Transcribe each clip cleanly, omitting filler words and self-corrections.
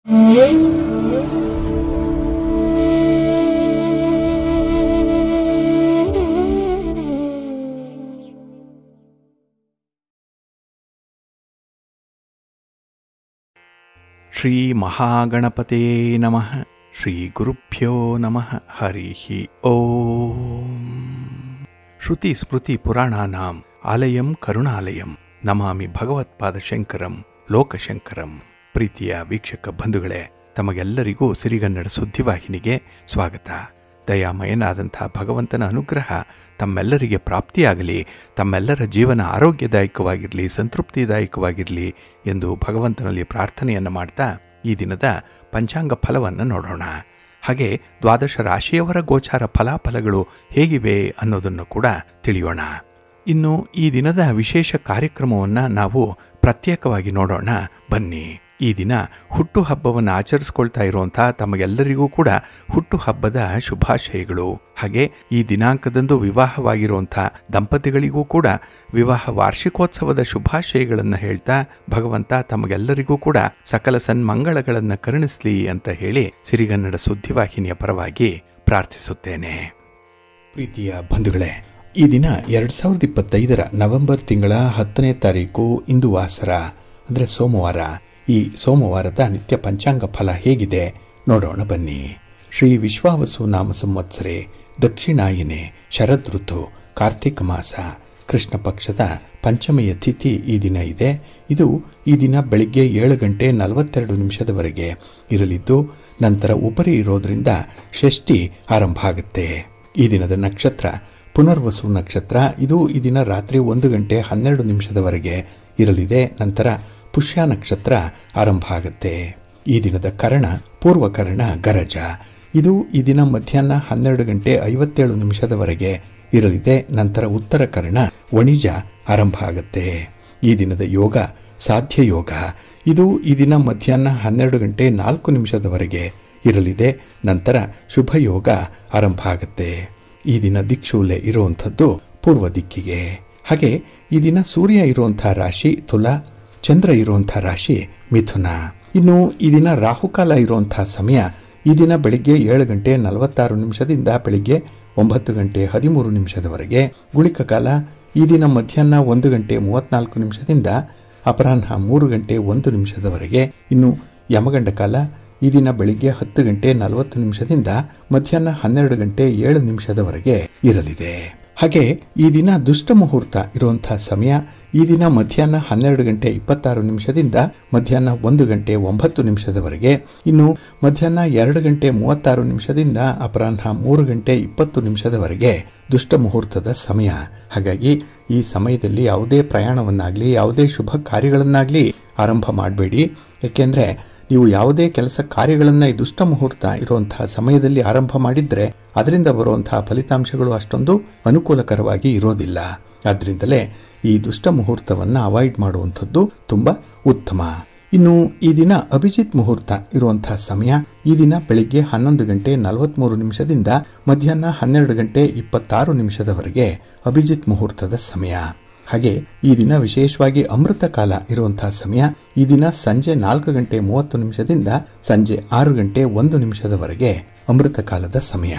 ಶ್ರೀ ಮಹಾಗಣಪತೇ ನಮಃ. ಶ್ರೀ ಗುರುಭ್ಯೋ ನಮಃ. ಹರಿ ಓಂ. ಶ್ರುತಿ ಸ್ಮೃತಿ ಪುರಾಣಾನಾಂ ಆಲಯಂ ಕರುಣಾಲಯಂ ನಮಾಮಿ ಭಗವತ್ಪಾದಶಂಕರಂ ಲೋಕಶಂಕರಂ. ಪ್ರೀತಿಯ ವೀಕ್ಷಕ ಬಂಧುಗಳೇ, ತಮಗೆಲ್ಲರಿಗೂ ಸಿರಿಗನ್ನಡ ಸುದ್ದಿವಾಹಿನಿಗೆ ಸ್ವಾಗತ. ದಯಾಮಯನಾದಂಥ ಭಗವಂತನ ಅನುಗ್ರಹ ತಮ್ಮೆಲ್ಲರಿಗೆ ಪ್ರಾಪ್ತಿಯಾಗಲಿ, ತಮ್ಮೆಲ್ಲರ ಜೀವನ ಆರೋಗ್ಯದಾಯಕವಾಗಿರಲಿ, ಸಂತೃಪ್ತಿದಾಯಕವಾಗಿರಲಿ ಎಂದು ಭಗವಂತನಲ್ಲಿ ಪ್ರಾರ್ಥನೆಯನ್ನು ಮಾಡ್ತಾ ಈ ದಿನದ ಪಂಚಾಂಗ ಫಲವನ್ನು ನೋಡೋಣ. ಹಾಗೆ ದ್ವಾದಶ ರಾಶಿಯವರ ಗೋಚಾರ ಫಲಾಫಲಗಳು ಹೇಗಿವೆ ಅನ್ನೋದನ್ನು ಕೂಡ ತಿಳಿಯೋಣ. ಇನ್ನು ಈ ದಿನದ ವಿಶೇಷ ಕಾರ್ಯಕ್ರಮವನ್ನು ನಾವು ಪ್ರತ್ಯೇಕವಾಗಿ ನೋಡೋಣ ಬನ್ನಿ. ಈ ದಿನ ಹುಟ್ಟುಹಬ್ಬವನ್ನು ಆಚರಿಸ್ಕೊಳ್ತಾ ಇರುವಂಥ ತಮಗೆಲ್ಲರಿಗೂ ಕೂಡ ಹುಟ್ಟುಹಬ್ಬದ ಶುಭಾಶಯಗಳು. ಹಾಗೆ ಈ ದಿನಾಂಕದಂದು ವಿವಾಹವಾಗಿರುವಂಥ ದಂಪತಿಗಳಿಗೂ ಕೂಡ ವಿವಾಹ ವಾರ್ಷಿಕೋತ್ಸವದ ಶುಭಾಶಯಗಳನ್ನು ಹೇಳ್ತಾ ಭಗವಂತ ತಮಗೆಲ್ಲರಿಗೂ ಕೂಡ ಸಕಲ ಸನ್ಮಂಗಳಗಳನ್ನು ಕರುಣಿಸಲಿ ಅಂತ ಹೇಳಿ ಸಿರಿಗನ್ನಡ ಸುದ್ದಿವಾಹಿನಿಯ ಪರವಾಗಿ ಪ್ರಾರ್ಥಿಸುತ್ತೇನೆ. ಪ್ರೀತಿಯ ಬಂಧುಗಳೇ, ಈ ದಿನ 2025 ನವೆಂಬರ್ ತಿಂಗಳ 10ನೇ ತಾರೀಕು ಇಂದು ವಾಸರ ಅಂದರೆ ಸೋಮವಾರ. ಈ ಸೋಮವಾರದ ನಿತ್ಯ ಪಂಚಾಂಗ ಫಲ ಹೇಗಿದೆ ನೋಡೋಣ ಬನ್ನಿ. ಶ್ರೀ ವಿಶ್ವಾವಸು ನಾಮ ಸಂವತ್ಸರೆ ದಕ್ಷಿಣಾಯನೆ ಶರದ್ ಋತು ಕಾರ್ತಿಕ ಮಾಸ ಕೃಷ್ಣ ಪಕ್ಷದ ಪಂಚಮೆಯ ತಿಥಿ ಈ ದಿನ ಇದೆ. ಇದು ಈ ದಿನ ಬೆಳಿಗ್ಗೆ 7:42 ಇರಲಿದ್ದು ನಂತರ ಉಪರಿ ಇರೋದ್ರಿಂದ ಷಷ್ಠಿ ಆರಂಭ ಆಗುತ್ತೆ. ಈ ದಿನದ ನಕ್ಷತ್ರ ಪುನರ್ವಸು ನಕ್ಷತ್ರ. ಇದು ಈ ದಿನ ರಾತ್ರಿ 1:12 ಇರಲಿದೆ. ನಂತರ ಪುಷ್ಯ ನಕ್ಷತ್ರ ಆರಂಭ ಆಗುತ್ತೆ. ಈ ದಿನದ ಕರ್ಣ ಪೂರ್ವಕರ್ಣ ಗರಜ. ಇದು ಈ ದಿನ ಮಧ್ಯಾಹ್ನ 12:57 ಇರಲಿದೆ. ನಂತರ ಉತ್ತರ ಕರ್ಣ ವಣಿಜ ಆರಂಭ ಆಗುತ್ತೆ. ಈ ದಿನದ ಯೋಗ ಸಾಧ್ಯ ಯೋಗ. ಇದು ಈ ದಿನ ಮಧ್ಯಾಹ್ನ 12:04 ಇರಲಿದೆ. ನಂತರ ಶುಭ ಯೋಗ ಆರಂಭ ಆಗುತ್ತೆ. ಈ ದಿನ ದಿಕ್ಷೂಲೆ ಇರುವಂಥದ್ದು ಪೂರ್ವ ದಿಕ್ಕಿಗೆ. ಹಾಗೆ ಈ ದಿನ ಸೂರ್ಯ ಇರುವಂತಹ ರಾಶಿ ತುಲಾ, ಚಂದ್ರ ಇರುವಂತಹ ರಾಶಿ ಮಿಥುನ. ಇನ್ನು ಈ ದಿನ ರಾಹುಕಾಲ ಇರುವಂತಹ ಸಮಯ ಈ ದಿನ ಬೆಳಿಗ್ಗೆ 7:46 ಬೆಳಿಗ್ಗೆ 9:13 ಗುಳಿಕ ಕಾಲ ಈ ದಿನ ಮಧ್ಯಾಹ್ನ 1:34 ಅಪರಾಹ್ನ 3:01 ಇನ್ನು ಯಮಗಂಡ ಕಾಲ ಈ ದಿನ ಬೆಳಿಗ್ಗೆ 10:40 ಮಧ್ಯಾಹ್ನ 12:07 ಇರಲಿದೆ. ಹಾಗೆ ಈ ದಿನ ದುಷ್ಟ ಮುಹೂರ್ತ ಇರುವಂತಹ ಸಮಯ ಈ ದಿನ ಮಧ್ಯಾಹ್ನ 12:26 ಮಧ್ಯಾಹ್ನ 1:09 ಇನ್ನು ಮಧ್ಯಾಹ್ನ 2:36 ಅಪರಾಹ್ನ 3:20 ದುಷ್ಟ ಮುಹೂರ್ತದ ಸಮಯ. ಹಾಗಾಗಿ ಈ ಸಮಯದಲ್ಲಿ ಯಾವುದೇ ಪ್ರಯಾಣವನ್ನಾಗಲಿ ಯಾವುದೇ ಶುಭ ಕಾರ್ಯಗಳನ್ನಾಗಲಿ ಆರಂಭ ಮಾಡಬೇಡಿ. ಯಾಕೆಂದರೆ ನೀವು ಯಾವುದೇ ಕೆಲಸ ಕಾರ್ಯಗಳನ್ನು ಈ ದುಷ್ಟ ಮುಹೂರ್ತ ಇರುವಂತಹ ಸಮಯದಲ್ಲಿ ಆರಂಭ ಮಾಡಿದ್ರೆ ಅದರಿಂದ ಬರುವಂತಹ ಫಲಿತಾಂಶಗಳು ಅಷ್ಟೊಂದು ಅನುಕೂಲಕರವಾಗಿ ಇರೋದಿಲ್ಲ. ಆದ್ರಿಂದಲೇ ಈ ದುಷ್ಟ ಮುಹೂರ್ತವನ್ನು ಅವಾಯ್ಡ್ ಮಾಡುವಂಥದ್ದು ತುಂಬಾ ಉತ್ತಮ. ಇನ್ನು ಈ ದಿನ ಅಭಿಜಿತ್ ಮುಹೂರ್ತ ಇರುವಂತಹ ಸಮಯ ಈ ದಿನ ಬೆಳಿಗ್ಗೆ 11:43 ಮಧ್ಯಾಹ್ನ 12:26 ಅಭಿಜಿತ್ ಮುಹೂರ್ತದ ಸಮಯ. ಹಾಗೆ ಈ ದಿನ ವಿಶೇಷವಾಗಿ ಅಮೃತ ಕಾಲ ಇರುವಂತಹ ಸಮಯ ಈ ದಿನ ಸಂಜೆ 4:30 ಸಂಜೆ 6:01 ಅಮೃತ ಕಾಲದ ಸಮಯ.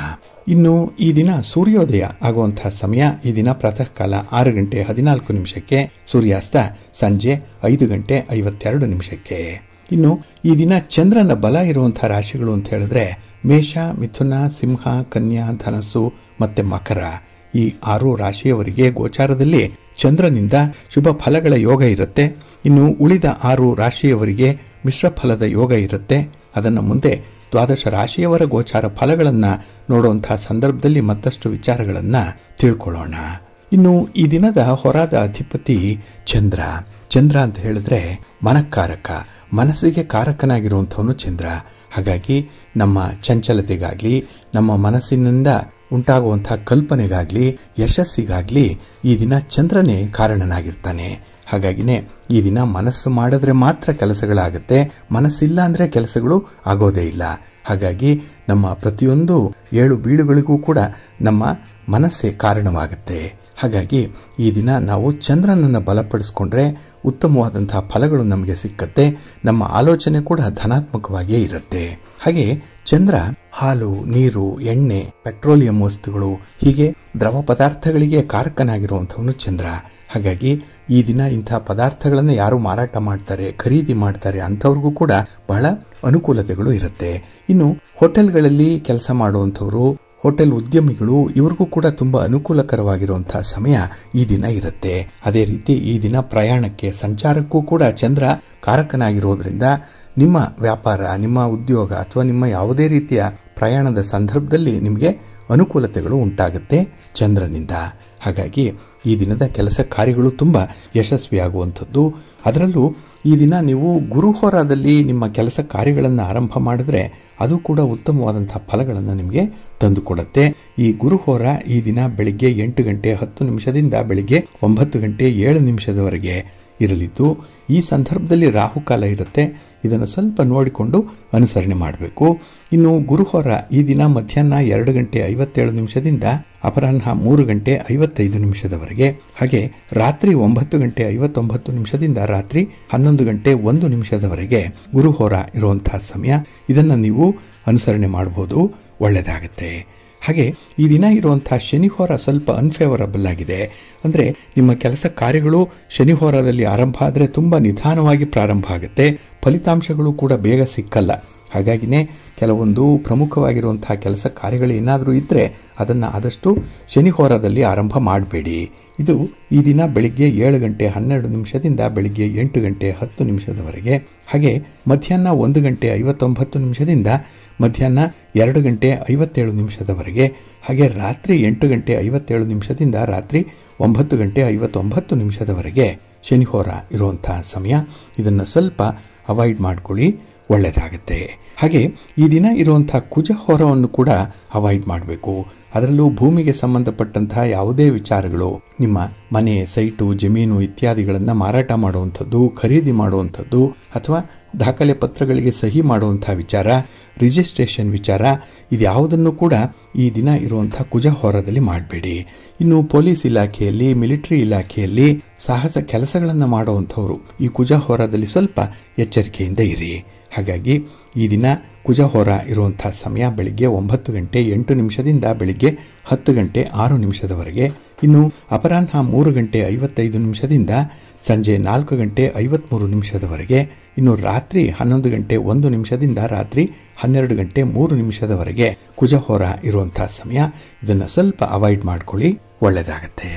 ಇನ್ನು ಈ ದಿನ ಸೂರ್ಯೋದಯ ಆಗುವಂತಹ ಸಮಯ ಈ ದಿನ ಪ್ರಾತಃ ಕಾಲ 6:14 ಸೂರ್ಯಾಸ್ತ ಸಂಜೆ 5:52. ಇನ್ನು ಈ ದಿನ ಚಂದ್ರನ ಬಲ ಇರುವಂತಹ ರಾಶಿಗಳು ಅಂತ ಹೇಳಿದ್ರೆ ಮೇಷ, ಮಿಥುನ, ಸಿಂಹ, ಕನ್ಯಾ, ಧನಸ್ಸು ಮತ್ತೆ ಮಕರ. ಈ 6 ರಾಶಿಯವರಿಗೆ ಗೋಚಾರದಲ್ಲಿ ಚಂದ್ರನಿಂದ ಶುಭ ಫಲಗಳ ಯೋಗ ಇರುತ್ತೆ. ಇನ್ನು ಉಳಿದ 6 ರಾಶಿಯವರಿಗೆ ಮಿಶ್ರ ಫಲದ ಯೋಗ ಇರುತ್ತೆ. ಅದನ್ನು ಮುಂದೆ ದ್ವಾದಶ ರಾಶಿಯವರ ಗೋಚಾರ ಫಲಗಳನ್ನು ನೋಡುವಂತಹ ಸಂದರ್ಭದಲ್ಲಿ ಮತ್ತಷ್ಟು ವಿಚಾರಗಳನ್ನು ತಿಳ್ಕೊಳ್ಳೋಣ. ಇನ್ನು ಈ ದಿನದ ಹೊರಾದ ಅಧಿಪತಿ ಚಂದ್ರ. ಚಂದ್ರ ಅಂತ ಹೇಳಿದ್ರೆ ಮನಕಾರಕ, ಮನಸ್ಸಿಗೆ ಕಾರಕನಾಗಿರುವಂಥವನು ಚಂದ್ರ. ಹಾಗಾಗಿ ನಮ್ಮ ಚಂಚಲತೆಗಾಗ್ಲಿ ನಮ್ಮ ಮನಸ್ಸಿನಿಂದ ಉಂಟಾಗುವಂತಹ ಕಲ್ಪನೆಗಾಗ್ಲಿ ಯಶಸ್ಸಿಗಾಗ್ಲಿ ಈ ದಿನ ಚಂದ್ರನೇ ಕಾರಣನಾಗಿರ್ತಾನೆ. ಹಾಗಾಗಿನೇ ಈ ದಿನ ಮನಸ್ಸು ಮಾಡಿದ್ರೆ ಮಾತ್ರ ಕೆಲಸಗಳಾಗುತ್ತೆ, ಮನಸ್ಸಿಲ್ಲ ಅಂದ್ರೆ ಕೆಲಸಗಳು ಆಗೋದೇ ಇಲ್ಲ. ಹಾಗಾಗಿ ನಮ್ಮ ಪ್ರತಿಯೊಂದು ಏಳು ಬೀಳುಗಳಿಗೂ ಕೂಡ ನಮ್ಮ ಮನಸ್ಸೇ ಕಾರಣವಾಗುತ್ತೆ. ಹಾಗಾಗಿ ಈ ದಿನ ನಾವು ಚಂದ್ರನನ್ನು ಬಲಪಡಿಸ್ಕೊಂಡ್ರೆ ಉತ್ತಮವಾದಂತಹ ಫಲಗಳು ನಮಗೆ ಸಿಕ್ಕತ್ತೆ. ನಮ್ಮ ಆಲೋಚನೆ ಕೂಡ ಧನಾತ್ಮಕವಾಗಿಯೇ ಇರುತ್ತೆ. ಹಾಗೆ ಚಂದ್ರ ಹಾಲು, ನೀರು, ಎಣ್ಣೆ, ಪೆಟ್ರೋಲಿಯಂ ವಸ್ತುಗಳು ಹೀಗೆ ದ್ರವ ಪದಾರ್ಥಗಳಿಗೆ ಕಾರಕನಾಗಿರುವಂಥವನು ಚಂದ್ರ. ಹಾಗಾಗಿ ಈ ದಿನ ಇಂಥ ಪದಾರ್ಥಗಳನ್ನು ಯಾರು ಮಾರಾಟ ಮಾಡ್ತಾರೆ, ಖರೀದಿ ಮಾಡ್ತಾರೆ ಅಂಥವ್ರಿಗೂ ಕೂಡ ಬಹಳ ಅನುಕೂಲತೆಗಳು ಇರುತ್ತೆ. ಇನ್ನು ಹೋಟೆಲ್ಗಳಲ್ಲಿ ಕೆಲಸ ಮಾಡುವಂಥವ್ರು, ಹೋಟೆಲ್ ಉದ್ಯಮಿಗಳು, ಇವ್ರಿಗೂ ಕೂಡ ತುಂಬಾ ಅನುಕೂಲಕರವಾಗಿರುವಂತಹ ಸಮಯ ಈ ದಿನ ಇರುತ್ತೆ. ಅದೇ ರೀತಿ ಈ ದಿನ ಪ್ರಯಾಣಕ್ಕೆ, ಸಂಚಾರಕ್ಕೂ ಕೂಡ ಚಂದ್ರ ಕಾರಕನಾಗಿರೋದ್ರಿಂದ ನಿಮ್ಮ ವ್ಯಾಪಾರ, ನಿಮ್ಮ ಉದ್ಯೋಗ ಅಥವಾ ನಿಮ್ಮ ಯಾವುದೇ ರೀತಿಯ ಪ್ರಯಾಣದ ಸಂದರ್ಭದಲ್ಲಿ ನಿಮಗೆ ಅನುಕೂಲತೆಗಳು ಉಂಟಾಗುತ್ತೆ ಚಂದ್ರನಿಂದ. ಹಾಗಾಗಿ ಈ ದಿನದ ಕೆಲಸ ಕಾರ್ಯಗಳು ತುಂಬಾ ಯಶಸ್ವಿಯಾಗುವಂಥದ್ದು. ಅದರಲ್ಲೂ ಈ ದಿನ ನೀವು ಗುರುಹೋರಾದಲ್ಲಿ ನಿಮ್ಮ ಕೆಲಸ ಕಾರ್ಯಗಳನ್ನು ಆರಂಭ ಮಾಡಿದ್ರೆ ಅದು ಕೂಡ ಉತ್ತಮವಾದಂತಹ ಫಲಗಳನ್ನು ನಿಮಗೆ ತಂದುಕೊಡುತ್ತೆ. ಈ ಗುರುಹೋರ ಈ ದಿನ ಬೆಳಿಗ್ಗೆ 8 ಗಂಟೆ 10 ನಿಮಿಷದಿಂದ ಬೆಳಿಗ್ಗೆ 9 ಗಂಟೆ 7 ನಿಮಿಷದವರೆಗೆ ಇರಲಿದ್ದು, ಈ ಸಂದರ್ಭದಲ್ಲಿ ರಾಹುಕಾಲ ಇರುತ್ತೆ. ಇದನ್ನು ಸ್ವಲ್ಪ ನೋಡಿಕೊಂಡು ಅನುಸರಣೆ ಮಾಡಬೇಕು. ಇನ್ನು ಗುರುಹೋರ ಈ ದಿನ ಮಧ್ಯಾಹ್ನ 2 ಗಂಟೆ 57 ನಿಮಿಷದಿಂದ ಅಪರಾಹ್ನ 3 ಗಂಟೆ 55 ನಿಮಿಷದವರೆಗೆ, ಹಾಗೆ ರಾತ್ರಿ 9 ಗಂಟೆ 59 ನಿಮಿಷದಿಂದ ರಾತ್ರಿ 11 ಗಂಟೆ 1 ನಿಮಿಷದವರೆಗೆ ಗುರುಹೋರ ಇರುವಂತಹ ಸಮಯ. ಇದನ್ನು ನೀವು ಅನುಸರಣೆ ಮಾಡಬಹುದು, ಒಳ್ಳೆಯದಾಗುತ್ತೆ. ಹಾಗೆ ಈ ದಿನ ಇರುವಂತಹ ಶನಿಹೋರ ಸ್ವಲ್ಪ ಅನ್ಫೇವರಬಲ್ ಆಗಿದೆ. ಅಂದರೆ ನಿಮ್ಮ ಕೆಲಸ ಕಾರ್ಯಗಳು ಶನಿಹೋರದಲ್ಲಿ ಆರಂಭ ಆದರೆ ತುಂಬ ನಿಧಾನವಾಗಿ ಪ್ರಾರಂಭ ಆಗುತ್ತೆ, ಫಲಿತಾಂಶಗಳು ಕೂಡ ಬೇಗ ಸಿಕ್ಕಲ್ಲ. ಹಾಗಾಗಿನೇ ಕೆಲವೊಂದು ಪ್ರಮುಖವಾಗಿರುವಂತಹ ಕೆಲಸ ಕಾರ್ಯಗಳು ಏನಾದರೂ ಇದ್ದರೆ ಅದನ್ನು ಆದಷ್ಟು ಶನಿಹೋರದಲ್ಲಿ ಆರಂಭ ಮಾಡಬೇಡಿ. ಇದು ಈ ದಿನ ಬೆಳಿಗ್ಗೆ 7 ಗಂಟೆ 12 ನಿಮಿಷದಿಂದ ಬೆಳಿಗ್ಗೆ 8 ಗಂಟೆ 10 ನಿಮಿಷದವರೆಗೆ, ಹಾಗೆ ಮಧ್ಯಾಹ್ನ 1 ಗಂಟೆ 59 ನಿಮಿಷದಿಂದ ಮಧ್ಯಾಹ್ನ 2 ಗಂಟೆ 57 ನಿಮಿಷದವರೆಗೆ, ಹಾಗೆ ರಾತ್ರಿ 8 ಗಂಟೆ 57 ನಿಮಿಷದಿಂದ ರಾತ್ರಿ 9 ಗಂಟೆ 59 ನಿಮಿಷದವರೆಗೆ ಶನಿಹೋರ ಇರುವಂತಹ ಸಮಯ. ಇದನ್ನು ಸ್ವಲ್ಪ ಅವಾಯ್ಡ್ ಮಾಡ್ಕೊಳ್ಳಿ, ಒಳ್ಳೆಯದಾಗುತ್ತೆ. ಹಾಗೆ ಈ ದಿನ ಇರುವಂತಹ ಕುಜಹೋರವನ್ನು ಕೂಡ ಅವಾಯ್ಡ್ ಮಾಡಬೇಕು. ಅದರಲ್ಲೂ ಭೂಮಿಗೆ ಸಂಬಂಧಪಟ್ಟಂತಹ ಯಾವುದೇ ವಿಚಾರಗಳು, ನಿಮ್ಮ ಮನೆ, ಸೈಟು, ಜಮೀನು ಇತ್ಯಾದಿಗಳನ್ನು ಮಾರಾಟ ಮಾಡುವಂಥದ್ದು, ಖರೀದಿ ಮಾಡುವಂಥದ್ದು ಅಥವಾ ದಾಖಲೆ ಪತ್ರಗಳಿಗೆ ಸಹಿ ಮಾಡುವಂತಹ ವಿಚಾರ, ರಿಜಿಸ್ಟ್ರೇಷನ್ ವಿಚಾರ, ಇದ್ಯಾವುದನ್ನು ಕೂಡ ಈ ದಿನ ಇರುವಂತಹ ಕುಜಹೋರದಲ್ಲಿ ಮಾಡಬೇಡಿ. ಇನ್ನು ಪೊಲೀಸ್ ಇಲಾಖೆಯಲ್ಲಿ, ಮಿಲಿಟರಿ ಇಲಾಖೆಯಲ್ಲಿ ಸಾಹಸ ಕೆಲಸಗಳನ್ನು ಮಾಡುವಂಥವರು ಈ ಕುಜಹೋರದಲ್ಲಿ ಸ್ವಲ್ಪ ಎಚ್ಚರಿಕೆಯಿಂದ ಇರಿ. ಹಾಗಾಗಿ ಈ ದಿನ ಕುಜಹೋರ ಇರುವಂತಹ ಸಮಯ ಬೆಳಿಗ್ಗೆ 9 ಗಂಟೆ 8 ನಿಮಿಷದಿಂದ ಬೆಳಿಗ್ಗೆ 10 ಗಂಟೆ 6 ನಿಮಿಷದವರೆಗೆ. ಇನ್ನು ಅಪರಾಹ್ನ 3 ಗಂಟೆ 55 ನಿಮಿಷದಿಂದ ಸಂಜೆ 4 ಗಂಟೆ 53 ನಿಮಿಷದವರೆಗೆ. ಇನ್ನು ರಾತ್ರಿ 11 ಗಂಟೆ 1 ನಿಮಿಷದಿಂದ ರಾತ್ರಿ 12 ಗಂಟೆ 3 ನಿಮಿಷದವರೆಗೆ ಕುಜಹೋರ ಇರುವಂತಹ ಸಮಯ. ಇದನ್ನು ಸ್ವಲ್ಪ ಅವಾಯ್ಡ್ ಮಾಡ್ಕೊಳ್ಳಿ, ಒಳ್ಳೆಯದಾಗತ್ತೆ.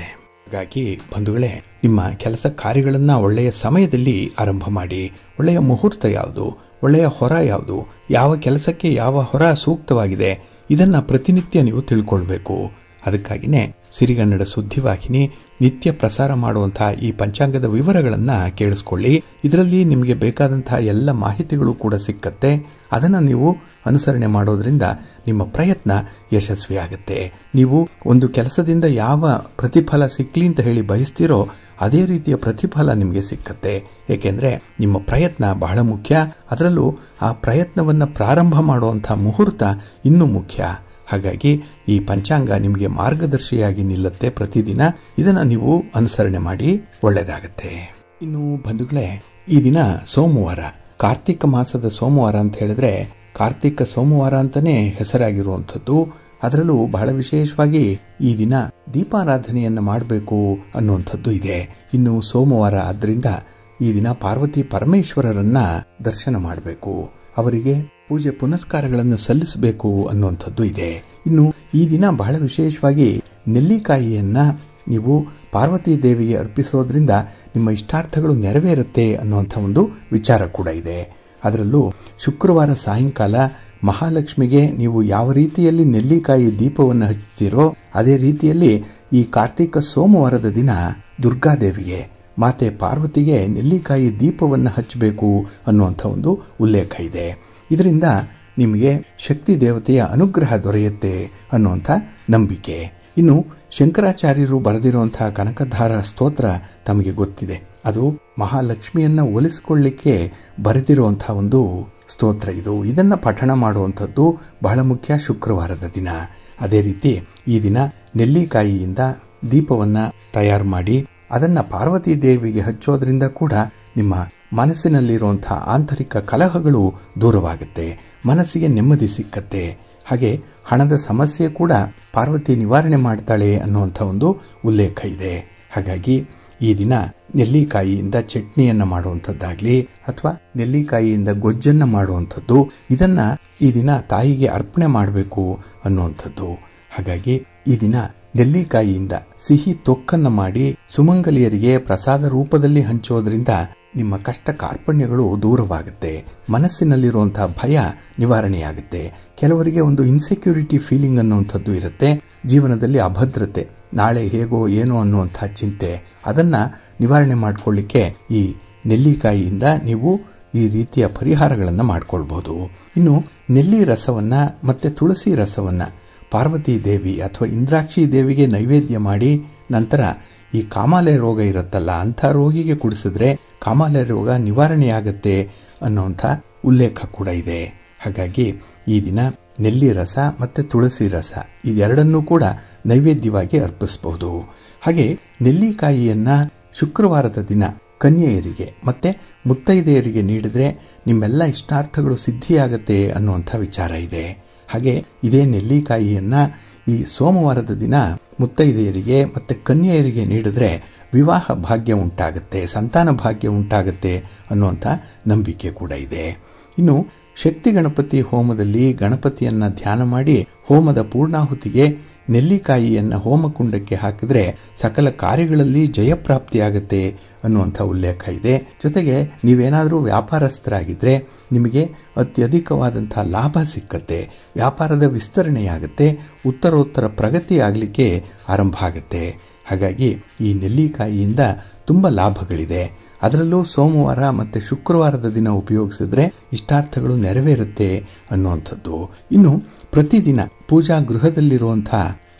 ಹಾಗಾಗಿ ಬಂಧುಗಳೇ, ನಿಮ್ಮ ಕೆಲಸ ಕಾರ್ಯಗಳನ್ನು ಒಳ್ಳೆಯ ಸಮಯದಲ್ಲಿ ಆರಂಭ ಮಾಡಿ. ಒಳ್ಳೆಯ ಮುಹೂರ್ತ ಯಾವುದು, ಒಳ್ಳೆಯ ಹೊರ ಯಾವುದು, ಯಾವ ಕೆಲಸಕ್ಕೆ ಯಾವ ಹೊರ ಸೂಕ್ತವಾಗಿದೆ, ಇದನ್ನು ಪ್ರತಿನಿತ್ಯ ನೀವು ತಿಳ್ಕೊಳ್ಬೇಕು. ಅದಕ್ಕಾಗಿಯೇ ಸಿರಿಗನ್ನಡ ಸುದ್ದಿವಾಹಿನಿ ನಿತ್ಯ ಪ್ರಸಾರ ಮಾಡುವಂತಹ ಈ ಪಂಚಾಂಗದ ವಿವರಗಳನ್ನು ಕೇಳಿಸ್ಕೊಳ್ಳಿ. ಇದರಲ್ಲಿ ನಿಮಗೆ ಬೇಕಾದಂತಹ ಎಲ್ಲ ಮಾಹಿತಿಗಳು ಕೂಡ ಸಿಕ್ಕತ್ತೆ. ಅದನ್ನು ನೀವು ಅನುಸರಣೆ ಮಾಡೋದ್ರಿಂದ ನಿಮ್ಮ ಪ್ರಯತ್ನ ಯಶಸ್ವಿಯಾಗುತ್ತೆ. ನೀವು ಒಂದು ಕೆಲಸದಿಂದ ಯಾವ ಪ್ರತಿಫಲ ಸಿಕ್ಕಲಿ ಅಂತ ಹೇಳಿ ಬಯಸ್ತೀರೋ ಅದೇ ರೀತಿಯ ಪ್ರತಿಫಲ ನಿಮಗೆ ಸಿಕ್ಕತ್ತೆ. ಏಕೆಂದರೆ ನಿಮ್ಮ ಪ್ರಯತ್ನ ಬಹಳ ಮುಖ್ಯ. ಅದರಲ್ಲೂ ಆ ಪ್ರಯತ್ನವನ್ನು ಪ್ರಾರಂಭ ಮಾಡುವಂಥ ಮುಹೂರ್ತ ಇನ್ನೂ ಮುಖ್ಯ. ಹಾಗಾಗಿ ಈ ಪಂಚಾಂಗ ನಿಮಗೆ ಮಾರ್ಗದರ್ಶಿಯಾಗಿ ನಿಲ್ಲುತ್ತೆ ಪ್ರತಿದಿನ. ಇದನ್ನು ನೀವು ಅನುಸರಣೆ ಮಾಡಿ, ಒಳ್ಳೆಯದಾಗತ್ತೆ. ಇನ್ನು ಬಂಧುಗಳೇ, ಈ ದಿನ ಸೋಮವಾರ, ಕಾರ್ತಿಕ ಮಾಸದ ಸೋಮವಾರ ಅಂತ ಹೇಳಿದ್ರೆ ಕಾರ್ತಿಕ ಸೋಮವಾರ ಅಂತಾನೆ ಹೆಸರಾಗಿರುವಂಥದ್ದು. ಅದರಲ್ಲೂ ಬಹಳ ವಿಶೇಷವಾಗಿ ಈ ದಿನ ದೀಪಾರಾಧನೆಯನ್ನು ಮಾಡಬೇಕು ಅನ್ನುವಂಥದ್ದು ಇದೆ. ಇನ್ನು ಸೋಮವಾರ ಆದ್ರಿಂದ ಈ ದಿನ ಪಾರ್ವತಿ ಪರಮೇಶ್ವರರನ್ನ ದರ್ಶನ ಮಾಡಬೇಕು, ಅವರಿಗೆ ಪೂಜೆ ಪುನಸ್ಕಾರಗಳನ್ನು ಸಲ್ಲಿಸಬೇಕು ಅನ್ನುವಂಥದ್ದು ಇದೆ. ಇನ್ನು ಈ ದಿನ ಬಹಳ ವಿಶೇಷವಾಗಿ ನೆಲ್ಲಿಕಾಯಿಯನ್ನ ನೀವು ಪಾರ್ವತಿ ದೇವಿಗೆ ಅರ್ಪಿಸೋದ್ರಿಂದ ನಿಮ್ಮ ಇಷ್ಟಾರ್ಥಗಳು ನೆರವೇರುತ್ತೆ ಅನ್ನುವಂಥ ಒಂದು ವಿಚಾರ ಕೂಡ ಇದೆ. ಅದರಲ್ಲೂ ಶುಕ್ರವಾರ ಸಾಯಂಕಾಲ ಮಹಾಲಕ್ಷ್ಮಿಗೆ ನೀವು ಯಾವ ರೀತಿಯಲ್ಲಿ ನೆಲ್ಲಿಕಾಯಿ ದೀಪವನ್ನು ಹಚ್ಚುತ್ತೀರೋ ಅದೇ ರೀತಿಯಲ್ಲಿ ಈ ಕಾರ್ತಿಕ ಸೋಮವಾರದ ದಿನ ದುರ್ಗಾದೇವಿಗೆ, ಮಾತೆ ಪಾರ್ವತಿಗೆ ನೆಲ್ಲಿಕಾಯಿ ದೀಪವನ್ನು ಹಚ್ಚಬೇಕು ಅನ್ನುವಂಥ ಒಂದು ಉಲ್ಲೇಖ ಇದೆ. ಇದರಿಂದ ನಿಮಗೆ ಶಕ್ತಿ ದೇವತೆಯ ಅನುಗ್ರಹ ದೊರೆಯುತ್ತೆ ಅನ್ನುವಂಥ ನಂಬಿಕೆ. ಇನ್ನು ಶಂಕರಾಚಾರ್ಯರು ಬರೆದಿರುವಂತಹ ಕನಕಧಾರ ಸ್ತೋತ್ರ ತಮಗೆ ಗೊತ್ತಿದೆ. ಅದು ಮಹಾಲಕ್ಷ್ಮಿಯನ್ನ ಒಲಿಸಿಕೊಳ್ಳಿಕ್ಕೆ ಬರೆದಿರುವಂತಹ ಒಂದು ಸ್ತೋತ್ರ ಇದು. ಇದನ್ನು ಪಠಣ ಮಾಡುವಂಥದ್ದು ಬಹಳ ಮುಖ್ಯ ಶುಕ್ರವಾರದ ದಿನ. ಅದೇ ರೀತಿ ಈ ದಿನ ನೆಲ್ಲಿಕಾಯಿಯಿಂದ ದೀಪವನ್ನು ತಯಾರು ಮಾಡಿ ಅದನ್ನು ಪಾರ್ವತಿ ದೇವಿಗೆ ಹಚ್ಚೋದ್ರಿಂದ ಕೂಡ ನಿಮ್ಮ ಮನಸ್ಸಿನಲ್ಲಿರುವಂತಹ ಆಂತರಿಕ ಕಲಹಗಳು ದೂರವಾಗುತ್ತೆ, ಮನಸ್ಸಿಗೆ ನೆಮ್ಮದಿ ಸಿಕ್ಕತ್ತೆ. ಹಾಗೆ ಹಣದ ಸಮಸ್ಯೆ ಕೂಡ ಪಾರ್ವತಿ ನಿವಾರಣೆ ಮಾಡ್ತಾಳೆ ಅನ್ನುವಂಥ ಒಂದು ಉಲ್ಲೇಖ ಇದೆ. ಹಾಗಾಗಿ ಈ ದಿನ ನೆಲ್ಲಿಕಾಯಿಯಿಂದ ಚಟ್ನಿಯನ್ನು ಮಾಡುವಂಥದ್ದಾಗಲಿ ಅಥವಾ ನೆಲ್ಲಿಕಾಯಿಯಿಂದ ಗೊಜ್ಜನ್ನು ಮಾಡುವಂಥದ್ದು, ಇದನ್ನು ಈ ದಿನ ತಾಯಿಗೆ ಅರ್ಪಣೆ ಮಾಡಬೇಕು ಅನ್ನುವಂಥದ್ದು. ಹಾಗಾಗಿ ಈ ದಿನ ನೆಲ್ಲಿಕಾಯಿಯಿಂದ ಸಿಹಿ ತೊಕ್ಕನ್ನು ಮಾಡಿ ಸುಮಂಗಲಿಯರಿಗೆ ಪ್ರಸಾದ ರೂಪದಲ್ಲಿ ಹಂಚೋದ್ರಿಂದ ನಿಮ್ಮ ಕಷ್ಟ ಕಾರ್ಪಣ್ಯಗಳು ದೂರವಾಗುತ್ತೆ, ಮನಸ್ಸಿನಲ್ಲಿರುವಂತಹ ಭಯ ನಿವಾರಣೆಯಾಗುತ್ತೆ. ಕೆಲವರಿಗೆ ಒಂದು ಇನ್ಸೆಕ್ಯೂರಿಟಿ ಫೀಲಿಂಗ್ ಅನ್ನುವಂಥದ್ದು ಇರುತ್ತೆ, ಜೀವನದಲ್ಲಿ ಅಭದ್ರತೆ, ನಾಳೆ ಹೇಗೋ ಏನೋ ಅನ್ನುವಂಥ ಚಿಂತೆ, ಅದನ್ನು ನಿವಾರಣೆ ಮಾಡಿಕೊಳ್ಳಿಕ್ಕೆ ಈ ನೆಲ್ಲಿಕಾಯಿಯಿಂದ ನೀವು ಈ ರೀತಿಯ ಪರಿಹಾರಗಳನ್ನು ಮಾಡಿಕೊಳ್ಬಹುದು. ಇನ್ನು ನೆಲ್ಲಿ ರಸವನ್ನು ಮತ್ತು ತುಳಸಿ ರಸವನ್ನು ಪಾರ್ವತಿ ದೇವಿ ಅಥವಾ ಇಂದ್ರಾಕ್ಷಿ ದೇವಿಗೆ ನೈವೇದ್ಯ ಮಾಡಿ ನಂತರ ಈ ಕಾಮಾಲೆ ರೋಗ ಇರುತ್ತಲ್ಲ ಅಂಥ ರೋಗಿಗೆ ಕುಡಿಸಿದ್ರೆ ಕಾಮಾಲೆ ರೋಗ ನಿವಾರಣೆಯಾಗತ್ತೆ ಅನ್ನುವಂಥ ಉಲ್ಲೇಖ ಕೂಡ ಇದೆ. ಹಾಗಾಗಿ ಈ ದಿನ ನೆಲ್ಲಿ ರಸ ಮತ್ತು ತುಳಸಿ ರಸ ಇದೆರಡನ್ನೂ ಕೂಡ ನೈವೇದ್ಯವಾಗಿ ಅರ್ಪಿಸಬಹುದು. ಹಾಗೆ ನೆಲ್ಲಿಕಾಯಿಯನ್ನು ಶುಕ್ರವಾರದ ದಿನ ಕನ್ಯೆಯರಿಗೆ ಮತ್ತು ಮುತ್ತೈದೆಯರಿಗೆ ನೀಡಿದರೆ ನಿಮ್ಮೆಲ್ಲ ಇಷ್ಟಾರ್ಥಗಳು ಸಿದ್ಧಿಯಾಗತ್ತೆ ಅನ್ನುವಂಥ ವಿಚಾರ ಇದೆ. ಹಾಗೆ ಇದೇ ನೆಲ್ಲಿಕಾಯಿಯನ್ನು ಈ ಸೋಮವಾರದ ದಿನ ಮುತ್ತೈದೆಯರಿಗೆ ಮತ್ತು ಕನ್ಯೆಯರಿಗೆ ನೀಡಿದ್ರೆ ವಿವಾಹ ಭಾಗ್ಯ ಉಂಟಾಗುತ್ತೆ, ಸಂತಾನ ಭಾಗ್ಯ ಉಂಟಾಗುತ್ತೆ ಅನ್ನುವಂಥ ನಂಬಿಕೆ ಕೂಡ ಇದೆ. ಇನ್ನು ಶಕ್ತಿ ಗಣಪತಿ ಹೋಮದಲ್ಲಿ ಗಣಪತಿಯನ್ನು ಧ್ಯಾನ ಮಾಡಿ ಹೋಮದ ಪೂರ್ಣಾಹುತಿಗೆ ನೆಲ್ಲಿಕಾಯಿಯನ್ನು ಹೋಮಕುಂಡಕ್ಕೆ ಹಾಕಿದ್ರೆ ಸಕಲ ಕಾರ್ಯಗಳಲ್ಲಿ ಜಯಪ್ರಾಪ್ತಿಯಾಗುತ್ತೆ ಅನ್ನುವಂಥ ಉಲ್ಲೇಖ ಇದೆ. ಜೊತೆಗೆ ನೀವೇನಾದರೂ ವ್ಯಾಪಾರಸ್ಥರಾಗಿದ್ದರೆ ನಿಮಗೆ ಅತ್ಯಧಿಕವಾದಂಥ ಲಾಭ ಸಿಕ್ಕತ್ತೆ, ವ್ಯಾಪಾರದ ವಿಸ್ತರಣೆಯಾಗುತ್ತೆ, ಉತ್ತರೋತ್ತರ ಪ್ರಗತಿ ಆಗಲಿಕ್ಕೆ ಆರಂಭ ಆಗುತ್ತೆ. ಹಾಗಾಗಿ ಈ ನೆಲ್ಲಿಕಾಯಿಯಿಂದ ತುಂಬ ಲಾಭಗಳಿದೆ. ಅದರಲ್ಲೂ ಸೋಮವಾರ ಮತ್ತು ಶುಕ್ರವಾರದ ದಿನ ಉಪಯೋಗಿಸಿದ್ರೆ ಇಷ್ಟಾರ್ಥಗಳು ನೆರವೇರುತ್ತೆ ಅನ್ನುವಂಥದ್ದು. ಇನ್ನು ಪ್ರತಿದಿನ ಪೂಜಾ ಗೃಹದಲ್ಲಿರುವಂಥ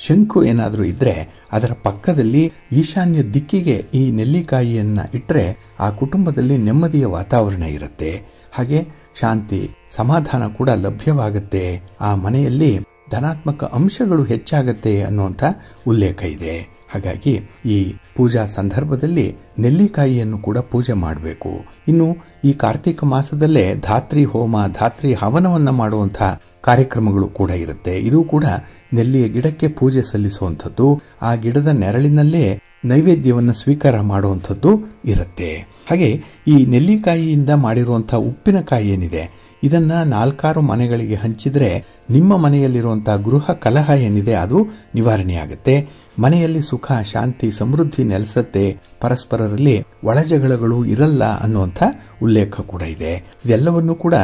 ಶಂಕು ಏನಾದರೂ ಇದ್ದರೆ ಅದರ ಪಕ್ಕದಲ್ಲಿ ಈಶಾನ್ಯ ದಿಕ್ಕಿಗೆ ಈ ನೆಲ್ಲಿಕಾಯಿಯನ್ನು ಇಟ್ಟರೆ ಆ ಕುಟುಂಬದಲ್ಲಿ ನೆಮ್ಮದಿಯ ವಾತಾವರಣ ಇರುತ್ತೆ. ಹಾಗೆ ಶಾಂತಿ ಸಮಾಧಾನ ಕೂಡ ಲಭ್ಯವಾಗುತ್ತೆ, ಆ ಮನೆಯಲ್ಲಿ ಧನಾತ್ಮಕ ಅಂಶಗಳು ಹೆಚ್ಚಾಗತ್ತೆ ಅನ್ನುವಂಥ ಉಲ್ಲೇಖ ಇದೆ. ಹಾಗಾಗಿ ಈ ಪೂಜಾ ಸಂದರ್ಭದಲ್ಲಿ ನೆಲ್ಲಿಕಾಯಿಯನ್ನು ಕೂಡ ಪೂಜೆ ಮಾಡಬೇಕು. ಇನ್ನು ಈ ಕಾರ್ತಿಕ ಮಾಸದಲ್ಲೇ ಧಾತ್ರಿ ಹೋಮ, ಧಾತ್ರಿ ಹವನವನ್ನು ಮಾಡುವಂಥ ಕಾರ್ಯಕ್ರಮಗಳು ಕೂಡ ಇರುತ್ತೆ. ಇದು ಕೂಡ ನೆಲ್ಲಿಯ ಗಿಡಕ್ಕೆ ಪೂಜೆ ಸಲ್ಲಿಸುವಂಥದ್ದು, ಆ ಗಿಡದ ನೆರಳಿನಲ್ಲೇ ನೈವೇದ್ಯವನ್ನು ಸ್ವೀಕಾರ ಮಾಡುವಂಥದ್ದು ಇರುತ್ತೆ. ಹಾಗೆ ಈ ನೆಲ್ಲಿಕಾಯಿಯಿಂದ ಮಾಡಿರುವಂಥ ಉಪ್ಪಿನಕಾಯಿ ಏನಿದೆ ಇದನ್ನು 4-6 ಮನೆಗಳಿಗೆ ಹಂಚಿದರೆ ನಿಮ್ಮ ಮನೆಯಲ್ಲಿರುವಂಥ ಗೃಹ ಕಲಹ ಏನಿದೆ ಅದು ನಿವಾರಣೆಯಾಗುತ್ತೆ, ಮನೆಯಲ್ಲಿ ಸುಖ ಶಾಂತಿ ಸಮೃದ್ಧಿ ನೆಲೆಸತ್ತೆ, ಪರಸ್ಪರರಲ್ಲಿ ಒಳಜಗಳಗಳು ಇರಲ್ಲ ಅನ್ನುವಂಥ ಉಲ್ಲೇಖ ಕೂಡ ಇದೆ. ಇದೆಲ್ಲವನ್ನೂ ಕೂಡ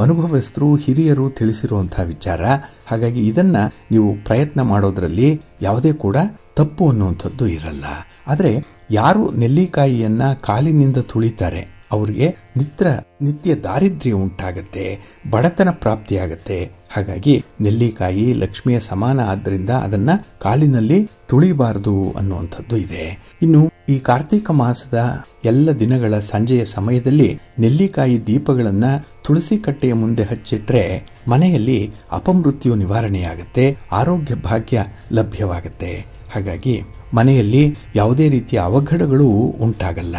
ಅನುಭವಸ್ಥರು ಹಿರಿಯರು ತಿಳಿಸಿರುವಂಥ ವಿಚಾರ. ಹಾಗಾಗಿ ಇದನ್ನು ನೀವು ಪ್ರಯತ್ನ ಮಾಡೋದ್ರಲ್ಲಿ ಯಾವುದೇ ಕೂಡ ತಪ್ಪು ಅನ್ನುವಂಥದ್ದು ಇರಲ್ಲ. ಆದರೆ ಯಾರು ನೆಲ್ಲಿಕಾಯಿಯನ್ನು ಕಾಲಿನಿಂದ ತುಳಿತಾರೆ ಅವರಿಗೆ ನಿತ್ಯ ದಾರಿದ್ರ್ಯ ಉಂಟಾಗತ್ತೆ, ಬಡತನ ಪ್ರಾಪ್ತಿಯಾಗತ್ತೆ. ಹಾಗಾಗಿ ನೆಲ್ಲಿಕಾಯಿ ಲಕ್ಷ್ಮಿಯ ಸಮಾನ ಆದ್ದರಿಂದ ಅದನ್ನು ಕಾಲಿನಲ್ಲಿ ತುಳಿಬಾರದು ಅನ್ನುವಂಥದ್ದು ಇದೆ. ಇನ್ನು ಈ ಕಾರ್ತಿಕ ಮಾಸದ ಎಲ್ಲ ದಿನಗಳ ಸಂಜೆಯ ಸಮಯದಲ್ಲಿ ನೆಲ್ಲಿಕಾಯಿ ದೀಪಗಳನ್ನು ತುಳಸಿ ಕಟ್ಟೆಯ ಮುಂದೆ ಹಚ್ಚಿಟ್ರೆ ಮನೆಯಲ್ಲಿ ಅಪಮೃತ್ಯು ನಿವಾರಣೆಯಾಗುತ್ತೆ, ಆರೋಗ್ಯ ಭಾಗ್ಯ ಲಭ್ಯವಾಗುತ್ತೆ. ಹಾಗಾಗಿ ಮನೆಯಲ್ಲಿ ಯಾವುದೇ ರೀತಿಯ ಅವಘಡಗಳು ಉಂಟಾಗಲ್ಲ.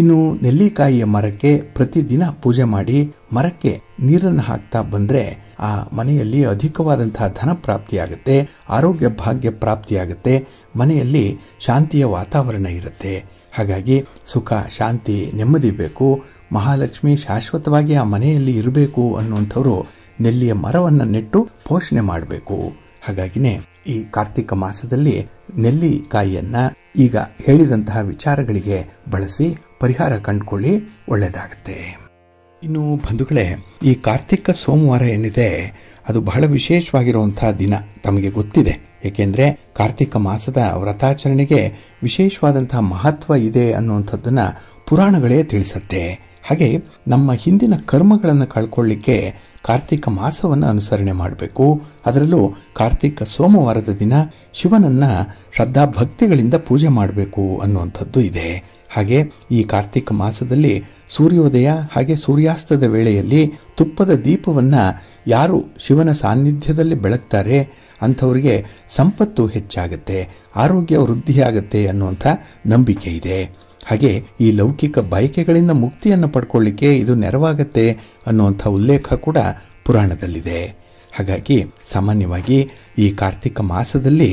ಇನ್ನು ನೆಲ್ಲಿಕಾಯಿಯ ಮರಕ್ಕೆ ಪ್ರತಿದಿನ ಪೂಜೆ ಮಾಡಿ ಮರಕ್ಕೆ ನೀರನ್ನು ಹಾಕ್ತಾ ಬಂದರೆ ಆ ಮನೆಯಲ್ಲಿ ಅಧಿಕವಾದಂತಹ ಧನ ಪ್ರಾಪ್ತಿಯಾಗುತ್ತೆ, ಆರೋಗ್ಯ ಭಾಗ್ಯ ಪ್ರಾಪ್ತಿಯಾಗುತ್ತೆ, ಮನೆಯಲ್ಲಿ ಶಾಂತಿಯ ವಾತಾವರಣ ಇರುತ್ತೆ. ಹಾಗಾಗಿ ಸುಖ ಶಾಂತಿ ನೆಮ್ಮದಿ ಬೇಕು, ಮಹಾಲಕ್ಷ್ಮಿ ಶಾಶ್ವತವಾಗಿ ಆ ಮನೆಯಲ್ಲಿ ಇರಬೇಕು ಅನ್ನುವಂಥವ್ರು ನೆಲ್ಲಿಯ ಮರವನ್ನು ನೆಟ್ಟು ಪೋಷಣೆ ಮಾಡಬೇಕು. ಹಾಗಾಗಿನೇ ಈ ಕಾರ್ತಿಕ ಮಾಸದಲ್ಲಿ ನೆಲ್ಲಿಕಾಯಿಯನ್ನು ಈಗ ಹೇಳಿದಂತಹ ವಿಚಾರಗಳಿಗೆ ಬಳಸಿ ಪರಿಹಾರ ಕಂಡುಕೊಳ್ಳಿ, ಒಳ್ಳೆಯದಾಗುತ್ತೆ. ಇನ್ನು ಬಂಧುಗಳೇ, ಈ ಕಾರ್ತಿಕ ಸೋಮವಾರ ಏನಿದೆ ಅದು ಬಹಳ ವಿಶೇಷವಾಗಿರುವಂಥ ದಿನ ತಮಗೆ ಗೊತ್ತಿದೆ. ಏಕೆಂದರೆ ಕಾರ್ತಿಕ ಮಾಸದ ವ್ರತಾಚರಣೆಗೆ ವಿಶೇಷವಾದಂತಹ ಮಹತ್ವ ಇದೆ ಅನ್ನುವಂಥದ್ದನ್ನು ಪುರಾಣಗಳೇ ತಿಳಿಸುತ್ತೆ. ಹಾಗೆ ನಮ್ಮ ಹಿಂದಿನ ಕರ್ಮಗಳನ್ನು ಕಳ್ಕೊಳ್ಳಿಕ್ಕೆ ಕಾರ್ತಿಕ ಮಾಸವನ್ನು ಅನುಸರಣೆ ಮಾಡಬೇಕು. ಅದರಲ್ಲೂ ಕಾರ್ತಿಕ ಸೋಮವಾರದ ದಿನ ಶಿವನನ್ನು ಶ್ರದ್ಧಾ ಭಕ್ತಿಗಳಿಂದ ಪೂಜೆ ಮಾಡಬೇಕು ಅನ್ನುವಂಥದ್ದು ಇದೆ. ಹಾಗೆ ಈ ಕಾರ್ತಿಕ ಮಾಸದಲ್ಲಿ ಸೂರ್ಯೋದಯ ಹಾಗೆ ಸೂರ್ಯಾಸ್ತದ ವೇಳೆಯಲ್ಲಿ ತುಪ್ಪದ ದೀಪವನ್ನು ಯಾರು ಶಿವನ ಸಾನ್ನಿಧ್ಯದಲ್ಲಿ ಬೆಳಗ್ತಾರೆ ಅಂಥವರಿಗೆ ಸಂಪತ್ತು ಹೆಚ್ಚಾಗುತ್ತೆ, ಆರೋಗ್ಯ ವೃದ್ಧಿಯಾಗುತ್ತೆ ಅನ್ನುವಂಥ ನಂಬಿಕೆ ಇದೆ. ಹಾಗೆ ಈ ಲೌಕಿಕ ಬಯಕೆಗಳಿಂದ ಮುಕ್ತಿಯನ್ನು ಪಡ್ಕೊಳ್ಳಿಕ್ಕೆ ಇದು ನೆರವಾಗತ್ತೆ ಅನ್ನುವಂಥ ಉಲ್ಲೇಖ ಕೂಡ ಪುರಾಣದಲ್ಲಿದೆ. ಹಾಗಾಗಿ ಸಾಮಾನ್ಯವಾಗಿ ಈ ಕಾರ್ತಿಕ ಮಾಸದಲ್ಲಿ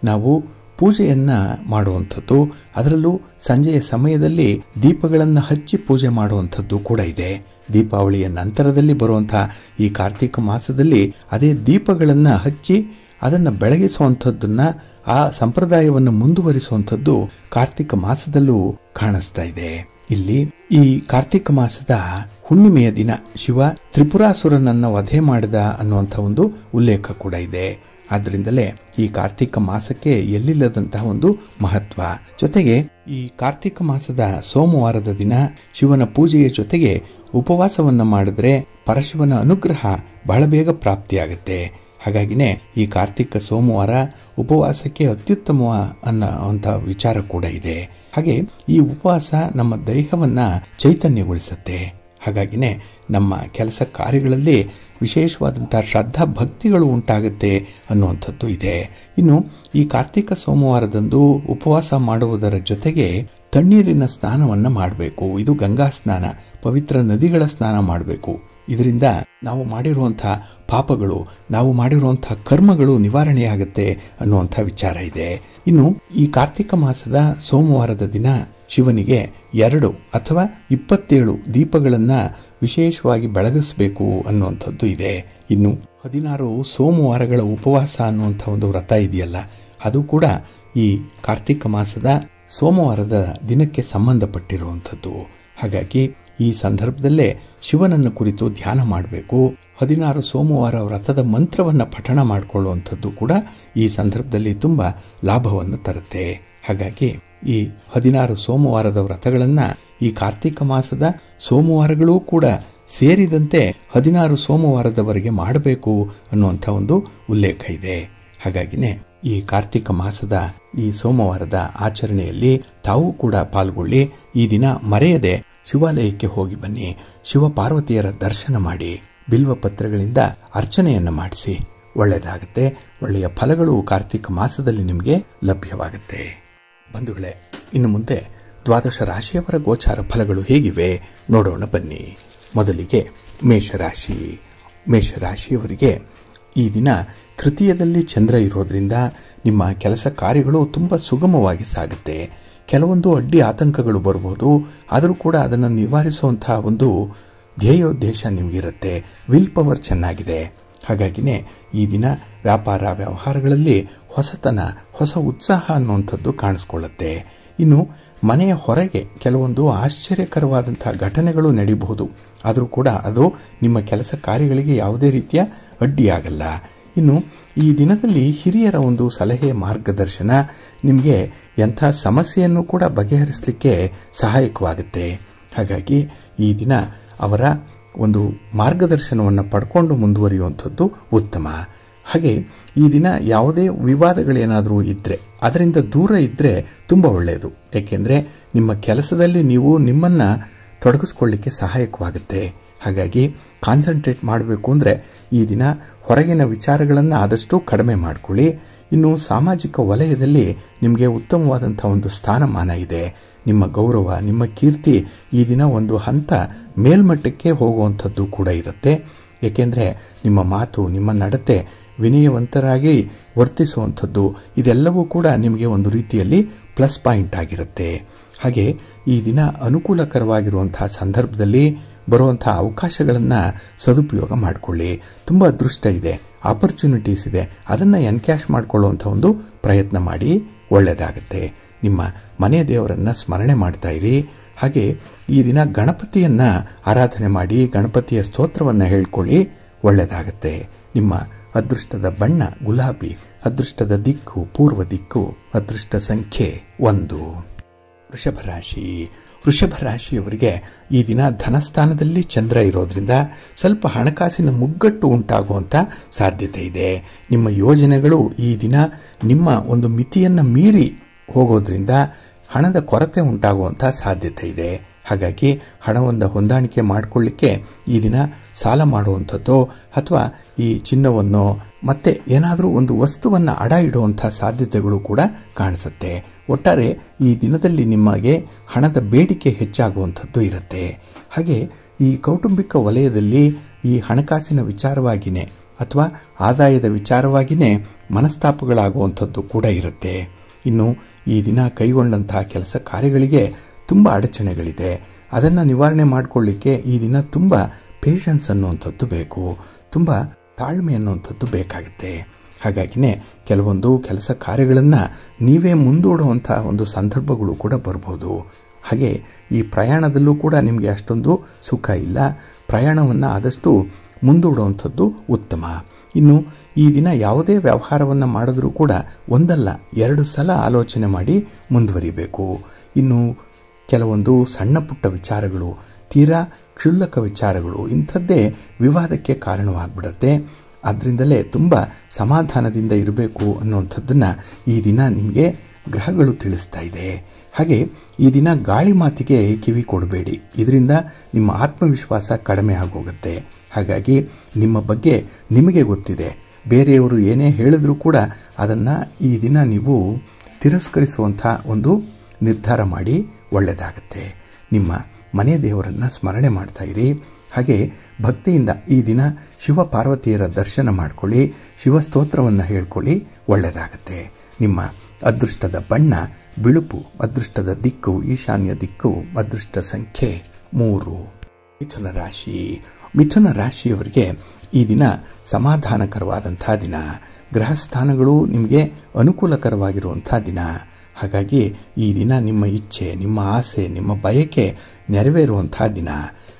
ನಾವು ಪೂಜೆಯನ್ನು ಮಾಡುವಂಥದ್ದು, ಅದರಲ್ಲೂ ಸಂಜೆಯ ಸಮಯದಲ್ಲಿ ದೀಪಗಳನ್ನು ಹಚ್ಚಿ ಪೂಜೆ ಮಾಡುವಂಥದ್ದು ಕೂಡ ಇದೆ. ದೀಪಾವಳಿಯ ನಂತರದಲ್ಲಿ ಬರುವಂಥ ಈ ಕಾರ್ತಿಕ ಮಾಸದಲ್ಲಿ ಅದೇ ದೀಪಗಳನ್ನು ಹಚ್ಚಿ ಅದನ್ನು ಬೆಳಗಿಸುವಂಥದ್ದನ್ನು, ಆ ಸಂಪ್ರದಾಯವನ್ನು ಮುಂದುವರಿಸುವಂಥದ್ದು ಕಾರ್ತಿಕ ಮಾಸದಲ್ಲೂ ಕಾಣಿಸ್ತಾ ಇದೆ. ಇಲ್ಲಿ ಈ ಕಾರ್ತಿಕ ಮಾಸದ ಹುಣ್ಣಿಮೆಯ ದಿನ ಶಿವ ತ್ರಿಪುರಾಸುರನನ್ನು ವಧೆ ಮಾಡಿದ ಅನ್ನುವಂಥ ಒಂದು ಉಲ್ಲೇಖ ಕೂಡ ಇದೆ. ಆದ್ದರಿಂದಲೇ ಈ ಕಾರ್ತಿಕ ಮಾಸಕ್ಕೆ ಎಲ್ಲಿಲ್ಲದಂತಹ ಒಂದು ಮಹತ್ವ. ಜೊತೆಗೆ ಈ ಕಾರ್ತಿಕ ಮಾಸದ ಸೋಮವಾರದ ದಿನ ಶಿವನ ಪೂಜೆಯ ಜೊತೆಗೆ ಉಪವಾಸವನ್ನು ಮಾಡಿದ್ರೆ ಪರಶಿವನ ಅನುಗ್ರಹ ಬಹಳ ಬೇಗ ಪ್ರಾಪ್ತಿಯಾಗುತ್ತೆ. ಹಾಗಾಗಿನೇ ಈ ಕಾರ್ತಿಕ ಸೋಮವಾರ ಉಪವಾಸಕ್ಕೆ ಅತ್ಯುತ್ತಮ ಅನ್ನೋಂಥ ವಿಚಾರ ಕೂಡ ಇದೆ. ಹಾಗೆ ಈ ಉಪವಾಸ ನಮ್ಮ ದೇಹವನ್ನು ಚೈತನ್ಯಗೊಳಿಸುತ್ತೆ. ಹಾಗಾಗಿನೇ ನಮ್ಮ ಕೆಲಸ ಕಾರ್ಯಗಳಲ್ಲಿ ವಿಶೇಷವಾದಂಥ ಶ್ರದ್ಧಾ ಭಕ್ತಿಗಳು ಉಂಟಾಗುತ್ತೆ ಅನ್ನುವಂಥದ್ದು ಇದೆ. ಇನ್ನು ಈ ಕಾರ್ತಿಕ ಸೋಮವಾರದಂದು ಉಪವಾಸ ಮಾಡುವುದರ ಜೊತೆಗೆ ತಣ್ಣೀರಿನ ಸ್ನಾನವನ್ನು ಮಾಡಬೇಕು. ಇದು ಗಂಗಾ ಸ್ನಾನ, ಪವಿತ್ರ ನದಿಗಳ ಸ್ನಾನ ಮಾಡಬೇಕು. ಇದರಿಂದ ನಾವು ಮಾಡಿರುವಂಥ ಪಾಪಗಳು, ನಾವು ಮಾಡಿರುವಂಥ ಕರ್ಮಗಳು ನಿವಾರಣೆಯಾಗುತ್ತೆ ಅನ್ನುವಂಥ ವಿಚಾರ ಇದೆ. ಇನ್ನು ಈ ಕಾರ್ತಿಕ ಮಾಸದ ಸೋಮವಾರದ ದಿನ ಶಿವನಿಗೆ 2 ಅಥವಾ 27 ದೀಪಗಳನ್ನು ವಿಶೇಷವಾಗಿ ಬೆಳಗಿಸಬೇಕು ಅನ್ನುವಂಥದ್ದು ಇದೆ. ಇನ್ನು 16 ಸೋಮವಾರಗಳ ಉಪವಾಸ ಅನ್ನುವಂಥ ಒಂದು ವ್ರತ ಇದೆಯಲ್ಲ, ಅದು ಕೂಡ ಈ ಕಾರ್ತಿಕ ಮಾಸದ ಸೋಮವಾರದ ದಿನಕ್ಕೆ ಸಂಬಂಧಪಟ್ಟಿರುವಂಥದ್ದು. ಹಾಗಾಗಿ ಈ ಸಂದರ್ಭದಲ್ಲೇ ಶಿವನನ್ನು ಕುರಿತು ಧ್ಯಾನ ಮಾಡಬೇಕು. 16 ಸೋಮವಾರ ವ್ರತದ ಮಂತ್ರವನ್ನು ಪಠಣ ಮಾಡಿಕೊಳ್ಳುವಂಥದ್ದು ಕೂಡ ಈ ಸಂದರ್ಭದಲ್ಲಿ ತುಂಬ ಲಾಭವನ್ನು ತರುತ್ತೆ. ಹಾಗಾಗಿ ಈ 16 ಸೋಮವಾರದ ವ್ರತಗಳನ್ನು ಈ ಕಾರ್ತಿಕ ಮಾಸದ ಸೋಮವಾರಗಳೂ ಕೂಡ ಸೇರಿದಂತೆ 16 ಸೋಮವಾರದವರೆಗೆ ಮಾಡಬೇಕು ಅನ್ನುವಂಥ ಒಂದು ಉಲ್ಲೇಖ ಇದೆ. ಹಾಗಾಗಿನೇ ಈ ಕಾರ್ತಿಕ ಮಾಸದ ಈ ಸೋಮವಾರದ ಆಚರಣೆಯಲ್ಲಿ ತಾವು ಕೂಡ ಪಾಲ್ಗೊಳ್ಳಿ. ಈ ದಿನ ಮರೆಯದೆ ಶಿವಾಲಯಕ್ಕೆ ಹೋಗಿ ಬನ್ನಿ. ಶಿವ ಪಾರ್ವತಿಯರ ದರ್ಶನ ಮಾಡಿ, ಬಿಲ್ವ ಪತ್ರಗಳಿಂದ ಅರ್ಚನೆಯನ್ನು ಮಾಡಿಸಿ. ಒಳ್ಳೆಯದಾಗುತ್ತೆ. ಒಳ್ಳೆಯ ಫಲಗಳು ಕಾರ್ತಿಕ ಮಾಸದಲ್ಲಿ ನಿಮಗೆ ಲಭ್ಯವಾಗುತ್ತೆ. ಬಂಧುಗಳೇ, ಇನ್ನು ಮುಂದೆ ದ್ವಾದಶ ರಾಶಿಯವರ ಗೋಚಾರ ಫಲಗಳು ಹೇಗಿವೆ ನೋಡೋಣ ಬನ್ನಿ. ಮೊದಲಿಗೆ ಮೇಷರಾಶಿ. ಮೇಷರಾಶಿಯವರಿಗೆ ಈ ದಿನ ತೃತೀಯದಲ್ಲಿ ಚಂದ್ರ ಇರೋದ್ರಿಂದ ನಿಮ್ಮ ಕೆಲಸ ಕಾರ್ಯಗಳು ತುಂಬ ಸುಗಮವಾಗಿ ಸಾಗುತ್ತೆ. ಕೆಲವೊಂದು ಅಡ್ಡಿ ಆತಂಕಗಳು ಬರ್ಬೋದು, ಆದರೂ ಕೂಡ ಅದನ್ನು ನಿವಾರಿಸುವಂತಹ ಒಂದು ಧ್ಯೇಯೋದ್ದೇಶ ನಿಮಗಿರುತ್ತೆ. ವಿಲ್ ಪವರ್ ಚೆನ್ನಾಗಿದೆ. ಹಾಗಾಗಿನೇ ಈ ದಿನ ವ್ಯಾಪಾರ ವ್ಯವಹಾರಗಳಲ್ಲಿ ಹೊಸತನ, ಹೊಸ ಉತ್ಸಾಹ ಅನ್ನುವಂಥದ್ದು ಕಾಣಿಸ್ಕೊಳ್ಳುತ್ತೆ. ಇನ್ನು ಮನೆಯ ಹೊರಗೆ ಕೆಲವೊಂದು ಆಶ್ಚರ್ಯಕರವಾದಂಥ ಘಟನೆಗಳು ನಡೀಬಹುದು, ಆದರೂ ಕೂಡ ಅದು ನಿಮ್ಮ ಕೆಲಸ ಕಾರ್ಯಗಳಿಗೆ ಯಾವುದೇ ರೀತಿಯ ಅಡ್ಡಿಯಾಗಲ್ಲ. ಇನ್ನು ಈ ದಿನದಲ್ಲಿ ಹಿರಿಯರ ಒಂದು ಸಲಹೆ, ಮಾರ್ಗದರ್ಶನ ನಿಮಗೆ ಎಂಥ ಸಮಸ್ಯೆಯನ್ನು ಕೂಡ ಬಗೆಹರಿಸಲಿಕ್ಕೆ ಸಹಾಯಕವಾಗುತ್ತೆ. ಹಾಗಾಗಿ ಈ ದಿನ ಅವರ ಒಂದು ಮಾರ್ಗದರ್ಶನವನ್ನು ಪಡ್ಕೊಂಡು ಮುಂದುವರಿಯುವಂಥದ್ದು ಉತ್ತಮ. ಹಾಗೆ ಈ ದಿನ ಯಾವುದೇ ವಿವಾದಗಳೇನಾದರೂ ಇದ್ದರೆ ಅದರಿಂದ ದೂರ ಇದ್ದರೆ ತುಂಬ ಒಳ್ಳೆಯದು. ಏಕೆಂದರೆ ನಿಮ್ಮ ಕೆಲಸದಲ್ಲಿ ನೀವು ನಿಮ್ಮನ್ನು ತೊಡಗಿಸ್ಕೊಳ್ಳಿಕ್ಕೆ ಸಹಾಯಕವಾಗುತ್ತೆ. ಹಾಗಾಗಿ ಕಾನ್ಸಂಟ್ರೇಟ್ ಮಾಡಬೇಕು ಅಂದರೆ ಈ ದಿನ ಹೊರಗಿನ ವಿಚಾರಗಳನ್ನು ಆದಷ್ಟು ಕಡಿಮೆ ಮಾಡಿಕೊಳ್ಳಿ. ಇನ್ನು ಸಾಮಾಜಿಕ ವಲಯದಲ್ಲಿ ನಿಮಗೆ ಉತ್ತಮವಾದಂಥ ಒಂದು ಸ್ಥಾನಮಾನ ಇದೆ. ನಿಮ್ಮ ಗೌರವ, ನಿಮ್ಮ ಕೀರ್ತಿ ಈ ದಿನ ಒಂದು ಹಂತ ಮೇಲ್ಮಟ್ಟಕ್ಕೆ ಹೋಗುವಂಥದ್ದು ಕೂಡ ಇರುತ್ತೆ. ಏಕೆಂದರೆ ನಿಮ್ಮ ಮಾತು, ನಿಮ್ಮ ನಡತೆ, ವಿನಯವಂತರಾಗಿ ವರ್ತಿಸುವಂಥದ್ದು ಇದೆಲ್ಲವೂ ಕೂಡ ನಿಮಗೆ ಒಂದು ರೀತಿಯಲ್ಲಿ ಪ್ಲಸ್ ಪಾಯಿಂಟ್ ಆಗಿರುತ್ತೆ. ಹಾಗೆ ಈ ದಿನ ಅನುಕೂಲಕರವಾಗಿರುವಂತಹ ಸಂದರ್ಭದಲ್ಲಿ ಬರುವಂಥ ಅವಕಾಶಗಳನ್ನು ಸದುಪಯೋಗ ಮಾಡಿಕೊಳ್ಳಿ. ತುಂಬ ಅದೃಷ್ಟ ಇದೆ, ಆಪರ್ಚುನಿಟೀಸ್ ಇದೆ, ಅದನ್ನು ಎನ್ಕ್ಯಾಶ್ ಮಾಡಿಕೊಳ್ಳುವಂಥ ಒಂದು ಪ್ರಯತ್ನ ಮಾಡಿ. ಒಳ್ಳೆಯದಾಗುತ್ತೆ. ನಿಮ್ಮ ಮನೆ ದೇವರನ್ನು ಸ್ಮರಣೆ ಮಾಡ್ತಾ ಇರಿ. ಹಾಗೆ ಈ ದಿನ ಗಣಪತಿಯನ್ನು ಆರಾಧನೆ ಮಾಡಿ, ಗಣಪತಿಯ ಸ್ತೋತ್ರವನ್ನು ಹೇಳ್ಕೊಳ್ಳಿ. ಒಳ್ಳೆಯದಾಗುತ್ತೆ. ನಿಮ್ಮ ಅದೃಷ್ಟದ ಬಣ್ಣ ಗುಲಾಬಿ, ಅದೃಷ್ಟದ ದಿಕ್ಕು ಪೂರ್ವ ದಿಕ್ಕು, ಅದೃಷ್ಟ ಸಂಖ್ಯೆ 1. ವೃಷಭರಾಶಿ. ವೃಷಭರಾಶಿಯವರಿಗೆ ಈ ದಿನ ಧನಸ್ಥಾನದಲ್ಲಿ ಚಂದ್ರ ಇರೋದ್ರಿಂದ ಸ್ವಲ್ಪ ಹಣಕಾಸಿನ ಮುಗ್ಗಟ್ಟು ಉಂಟಾಗುವಂಥ ಸಾಧ್ಯತೆ ಇದೆ. ನಿಮ್ಮ ಯೋಜನೆಗಳು ಈ ದಿನ ನಿಮ್ಮ ಒಂದು ಮಿತಿಯನ್ನು ಮೀರಿ ಹೋಗೋದ್ರಿಂದ ಹಣದ ಕೊರತೆ ಉಂಟಾಗುವಂಥ ಸಾಧ್ಯತೆ ಇದೆ. ಹಾಗಾಗಿ ಹಣವನ್ನು ಹೊಂದಾಣಿಕೆ ಮಾಡಿಕೊಳ್ಳಿಕ್ಕೆ ಈ ದಿನ ಸಾಲ ಮಾಡುವಂಥದ್ದು ಅಥವಾ ಈ ಚಿನ್ನವನ್ನು ಮತ್ತೆ ಏನಾದರೂ ಒಂದು ವಸ್ತುವನ್ನು ಅಡ ಇಡುವಂಥ ಸಾಧ್ಯತೆಗಳು ಕೂಡ ಕಾಣಿಸುತ್ತೆ. ಒಟ್ಟಾರೆ ಈ ದಿನದಲ್ಲಿ ನಿಮಗೆ ಹಣದ ಬೇಡಿಕೆ ಹೆಚ್ಚಾಗುವಂಥದ್ದು ಇರುತ್ತೆ. ಹಾಗೆ ಈ ಕೌಟುಂಬಿಕ ವಲಯದಲ್ಲಿ ಈ ಹಣಕಾಸಿನ ವಿಚಾರವಾಗಿಯೇ ಅಥವಾ ಆದಾಯದ ವಿಚಾರವಾಗಿಯೇ ಮನಸ್ತಾಪಗಳಾಗುವಂಥದ್ದು ಕೂಡ ಇರುತ್ತೆ. ಇನ್ನು ಈ ದಿನ ಕೈಗೊಂಡಂತಹ ಕೆಲಸ ಕಾರ್ಯಗಳಿಗೆ ತುಂಬ ಅಡಚಣೆಗಳಿದೆ. ಅದನ್ನು ನಿವಾರಣೆ ಮಾಡಿಕೊಳ್ಳಿಕ್ಕೆ ಈ ದಿನ ತುಂಬ ಪೇಷನ್ಸ್ ಅನ್ನುವಂಥದ್ದು ಬೇಕು, ತುಂಬ ತಾಳ್ಮೆ ಅನ್ನುವಂಥದ್ದು ಬೇಕಾಗುತ್ತೆ. ಹಾಗಾಗಿನೇ ಕೆಲವೊಂದು ಕೆಲಸ ಕಾರ್ಯಗಳನ್ನು ನೀವೇ ಮುಂದೂಡುವಂಥ ಒಂದು ಸಂದರ್ಭಗಳು ಕೂಡ ಬರ್ಬೋದು. ಹಾಗೆ ಈ ಪ್ರಯಾಣದಲ್ಲೂ ಕೂಡ ನಿಮಗೆ ಅಷ್ಟೊಂದು ಸುಖ ಇಲ್ಲ. ಪ್ರಯಾಣವನ್ನು ಆದಷ್ಟು ಮುಂದೂಡುವಂಥದ್ದು ಉತ್ತಮ. ಇನ್ನು ಈ ದಿನ ಯಾವುದೇ ವ್ಯವಹಾರವನ್ನು ಮಾಡಿದ್ರೂ ಕೂಡ ಒಂದಲ್ಲ 2 ಸಲ ಆಲೋಚನೆ ಮಾಡಿ ಮುಂದುವರಿಬೇಕು. ಇನ್ನು ಕೆಲವೊಂದು ಸಣ್ಣ ಪುಟ್ಟ ವಿಚಾರಗಳು, ತೀರಾ ಕ್ಷುಲ್ಲಕ ವಿಚಾರಗಳು ಇಂಥದ್ದೇ ವಿವಾದಕ್ಕೆ ಕಾರಣವಾಗ್ಬಿಡತ್ತೆ. ಅದರಿಂದಲೇ ತುಂಬ ಸಮಾಧಾನದಿಂದ ಇರಬೇಕು ಅನ್ನುವಂಥದ್ದನ್ನು ಈ ದಿನ ನಿಮಗೆ ಗ್ರಹಗಳು ತಿಳಿಸ್ತಾ ಇದೆ. ಹಾಗೆ ಈ ದಿನ ಗಾಳಿ ಮಾತಿಗೆ ಕಿವಿ ಕೊಡಬೇಡಿ, ಇದರಿಂದ ನಿಮ್ಮ ಆತ್ಮವಿಶ್ವಾಸ ಕಡಿಮೆ ಆಗೋಗುತ್ತೆ. ಹಾಗಾಗಿ ನಿಮ್ಮ ಬಗ್ಗೆ ನಿಮಗೆ ಗೊತ್ತಿದೆ, ಬೇರೆಯವರು ಏನೇ ಹೇಳಿದ್ರೂ ಕೂಡ ಅದನ್ನು ಈ ದಿನ ನೀವು ತಿರಸ್ಕರಿಸುವಂಥ ಒಂದು ನಿರ್ಧಾರ ಮಾಡಿ ಒಳ್ಳೆಯದಾಗತ್ತೆ. ನಿಮ್ಮ ಮನೆ ದೇವರನ್ನು ಸ್ಮರಣೆ ಮಾಡ್ತಾ ಇರಿ. ಹಾಗೆ ಭಕ್ತಿಯಿಂದ ಈ ದಿನ ಶಿವ ಪಾರ್ವತಿಯರ ದರ್ಶನ ಮಾಡಿಕೊಳ್ಳಿ, ಶಿವಸ್ತೋತ್ರವನ್ನು ಹೇಳ್ಕೊಳ್ಳಿ, ಒಳ್ಳೆಯದಾಗತ್ತೆ. ನಿಮ್ಮ ಅದೃಷ್ಟದ ಬಣ್ಣ ಬಿಳುಪು, ಅದೃಷ್ಟದ ದಿಕ್ಕು ಈಶಾನ್ಯ ದಿಕ್ಕು, ಅದೃಷ್ಟ ಸಂಖ್ಯೆ 3. ಮಿಥುನ ರಾಶಿ. ಮಿಥುನ ರಾಶಿಯವರಿಗೆ ಈ ದಿನ ಸಮಾಧಾನಕರವಾದಂಥ ದಿನ. ಗ್ರಹಸ್ಥಾನಗಳು ನಿಮಗೆ ಅನುಕೂಲಕರವಾಗಿರುವಂಥ ದಿನ. ಹಾಗಾಗಿ ಈ ದಿನ ನಿಮ್ಮ ಇಚ್ಛೆ, ನಿಮ್ಮ ಆಸೆ, ನಿಮ್ಮ ಬಯಕೆ ನೆರವೇರುವಂಥ ದಿನ.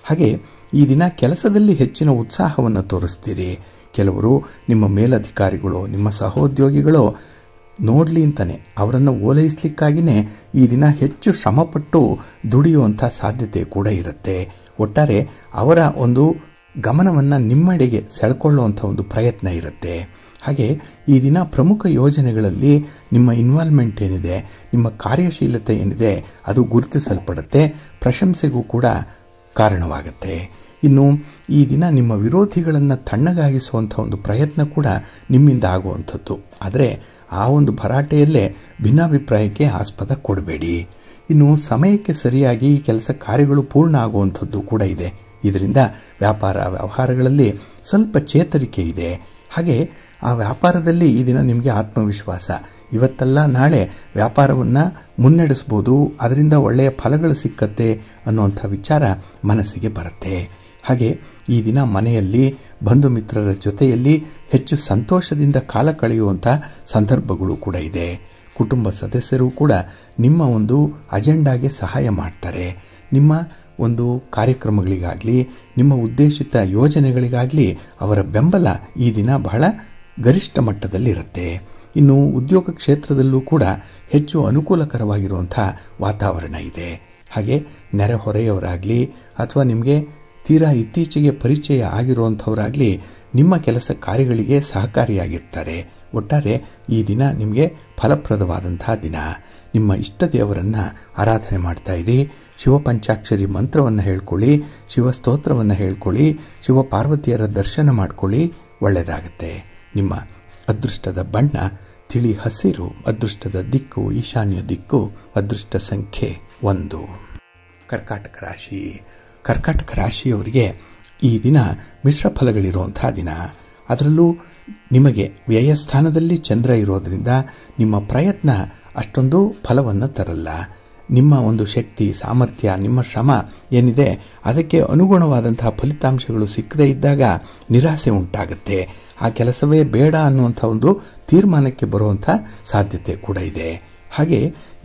ಹಾಗೆ ಈ ದಿನ ಕೆಲಸದಲ್ಲಿ ಹೆಚ್ಚಿನ ಉತ್ಸಾಹವನ್ನು ತೋರಿಸ್ತೀರಿ. ಕೆಲವರು ನಿಮ್ಮ ಮೇಲಧಿಕಾರಿಗಳು, ನಿಮ್ಮ ಸಹೋದ್ಯೋಗಿಗಳು ನೋಡಲಿ ಅಂತಾನೆ ಅವರನ್ನು ಓಲೈಸಲಿಕ್ಕಾಗಿಯೇ ಈ ದಿನ ಹೆಚ್ಚು ಶ್ರಮಪಟ್ಟು ದುಡಿಯುವಂಥ ಸಾಧ್ಯತೆ ಕೂಡ ಇರುತ್ತೆ. ಒಟ್ಟಾರೆ ಅವರ ಒಂದು ಗಮನವನ್ನು ನಿಮ್ಮೆಡೆಗೆ ಸೆಳ್ಕೊಳ್ಳುವಂಥ ಒಂದು ಪ್ರಯತ್ನ ಇರುತ್ತೆ. ಹಾಗೆ ಈ ದಿನ ಪ್ರಮುಖ ಯೋಜನೆಗಳಲ್ಲಿ ನಿಮ್ಮ ಇನ್ವಾಲ್ವ್ಮೆಂಟ್ ಏನಿದೆ, ನಿಮ್ಮ ಕಾರ್ಯಶೀಲತೆ ಏನಿದೆ ಅದು ಗುರುತಿಸಲ್ಪಡುತ್ತೆ, ಪ್ರಶಂಸೆಗೂ ಕೂಡ ಕಾರಣವಾಗುತ್ತೆ. ಇನ್ನು ಈ ದಿನ ನಿಮ್ಮ ವಿರೋಧಿಗಳನ್ನು ತಣ್ಣಗಾಗಿಸುವಂಥ ಒಂದು ಪ್ರಯತ್ನ ಕೂಡ ನಿಮ್ಮಿಂದ ಆಗುವಂಥದ್ದು. ಆದರೆ ಆ ಒಂದು ಭರಾಟೆಯಲ್ಲೇ ಭಿನ್ನಾಭಿಪ್ರಾಯಕ್ಕೆ ಆಸ್ಪದ ಕೊಡಬೇಡಿ. ಇನ್ನು ಸಮಯಕ್ಕೆ ಸರಿಯಾಗಿ ಕೆಲಸ ಕಾರ್ಯಗಳು ಪೂರ್ಣ ಆಗುವಂಥದ್ದು ಕೂಡ ಇದೆ. ಇದರಿಂದ ವ್ಯಾಪಾರ ವ್ಯವಹಾರಗಳಲ್ಲಿ ಸ್ವಲ್ಪ ಚೇತರಿಕೆ ಇದೆ. ಹಾಗೆ ಆ ವ್ಯಾಪಾರದಲ್ಲಿ ಈ ದಿನ ನಿಮಗೆ ಆತ್ಮವಿಶ್ವಾಸ, ಇವತ್ತಲ್ಲ ನಾಳೆ ವ್ಯಾಪಾರವನ್ನು ಮುನ್ನಡೆಸ್ಬೋದು, ಅದರಿಂದ ಒಳ್ಳೆಯ ಫಲಗಳು ಸಿಕ್ಕತ್ತೆ ಅನ್ನುವಂಥ ವಿಚಾರ ಮನಸ್ಸಿಗೆ ಬರುತ್ತೆ. ಹಾಗೆ ಈ ದಿನ ಮನೆಯಲ್ಲಿ ಬಂಧು ಮಿತ್ರರ ಜೊತೆಯಲ್ಲಿ ಹೆಚ್ಚು ಸಂತೋಷದಿಂದ ಕಾಲ ಕಳೆಯುವಂಥ ಸಂದರ್ಭಗಳು ಕೂಡ ಇದೆ. ಕುಟುಂಬ ಸದಸ್ಯರು ಕೂಡ ನಿಮ್ಮ ಒಂದು ಅಜೆಂಡಾಗೆ ಸಹಾಯ ಮಾಡ್ತಾರೆ. ನಿಮ್ಮ ಒಂದು ಕಾರ್ಯಕ್ರಮಗಳಿಗಾಗಲಿ, ನಿಮ್ಮ ಉದ್ದೇಶಿತ ಯೋಜನೆಗಳಿಗಾಗಲಿ ಅವರ ಬೆಂಬಲ ಈ ದಿನ ಬಹಳ ಗರಿಷ್ಠ ಮಟ್ಟದಲ್ಲಿರುತ್ತೆ. ಇನ್ನು ಉದ್ಯೋಗ ಕ್ಷೇತ್ರದಲ್ಲೂ ಕೂಡ ಹೆಚ್ಚು ಅನುಕೂಲಕರವಾಗಿರುವಂಥ ವಾತಾವರಣ ಇದೆ. ಹಾಗೆ ನೆರೆಹೊರೆಯವರಾಗಲಿ ಅಥವಾ ನಿಮಗೆ ತೀರಾ ಇತ್ತೀಚೆಗೆ ಪರಿಚಯ ಆಗಿರುವಂಥವರಾಗಲಿ ನಿಮ್ಮ ಕೆಲಸ ಕಾರ್ಯಗಳಿಗೆ ಸಹಕಾರಿಯಾಗಿರ್ತಾರೆ. ಒಟ್ಟಾರೆ ಈ ದಿನ ನಿಮಗೆ ಫಲಪ್ರದವಾದಂಥ ದಿನ. ನಿಮ್ಮ ಇಷ್ಟ ದೇವರನ್ನು ಆರಾಧನೆ ಮಾಡ್ತಾ ಇರಿ. ಶಿವಪಂಚಾಕ್ಷರಿ ಮಂತ್ರವನ್ನು ಹೇಳ್ಕೊಳ್ಳಿ, ಶಿವಸ್ತೋತ್ರವನ್ನು ಹೇಳ್ಕೊಳ್ಳಿ, ಶಿವ ಪಾರ್ವತಿಯರ ದರ್ಶನ ಮಾಡ್ಕೊಳ್ಳಿ, ಒಳ್ಳೆಯದಾಗತ್ತೆ. ನಿಮ್ಮ ಅದೃಷ್ಟದ ಬಣ್ಣ ತಿಳಿ ಹಸಿರು, ಅದೃಷ್ಟದ ದಿಕ್ಕು ಈಶಾನ್ಯ ದಿಕ್ಕು, ಅದೃಷ್ಟ ಸಂಖ್ಯೆ 1. ಕರ್ಕಾಟಕ ರಾಶಿ. ಕರ್ಕಾಟಕ ರಾಶಿಯವರಿಗೆ ಈ ದಿನ ಮಿಶ್ರ ಫಲಗಳಿರುವಂಥ ದಿನ. ಅದರಲ್ಲೂ ನಿಮಗೆ ವ್ಯಯಸ್ಥಾನದಲ್ಲಿ ಚಂದ್ರ ಇರೋದರಿಂದ ನಿಮ್ಮ ಪ್ರಯತ್ನ ಅಷ್ಟೊಂದು ಫಲವನ್ನು ತರಲ್ಲ. ನಿಮ್ಮ ಒಂದು ಶಕ್ತಿ ಸಾಮರ್ಥ್ಯ, ನಿಮ್ಮ ಶ್ರಮ ಏನಿದೆ ಅದಕ್ಕೆ ಅನುಗುಣವಾದಂತಹ ಫಲಿತಾಂಶಗಳು ಸಿಕ್ಕದೇ ಇದ್ದಾಗ ನಿರಾಸೆ ಉಂಟಾಗುತ್ತೆ. ಆ ಕೆಲಸವೇ ಬೇಡ ಅನ್ನುವಂಥ ಒಂದು ತೀರ್ಮಾನಕ್ಕೆ ಬರುವಂಥ ಸಾಧ್ಯತೆ ಕೂಡ ಇದೆ. ಹಾಗೆ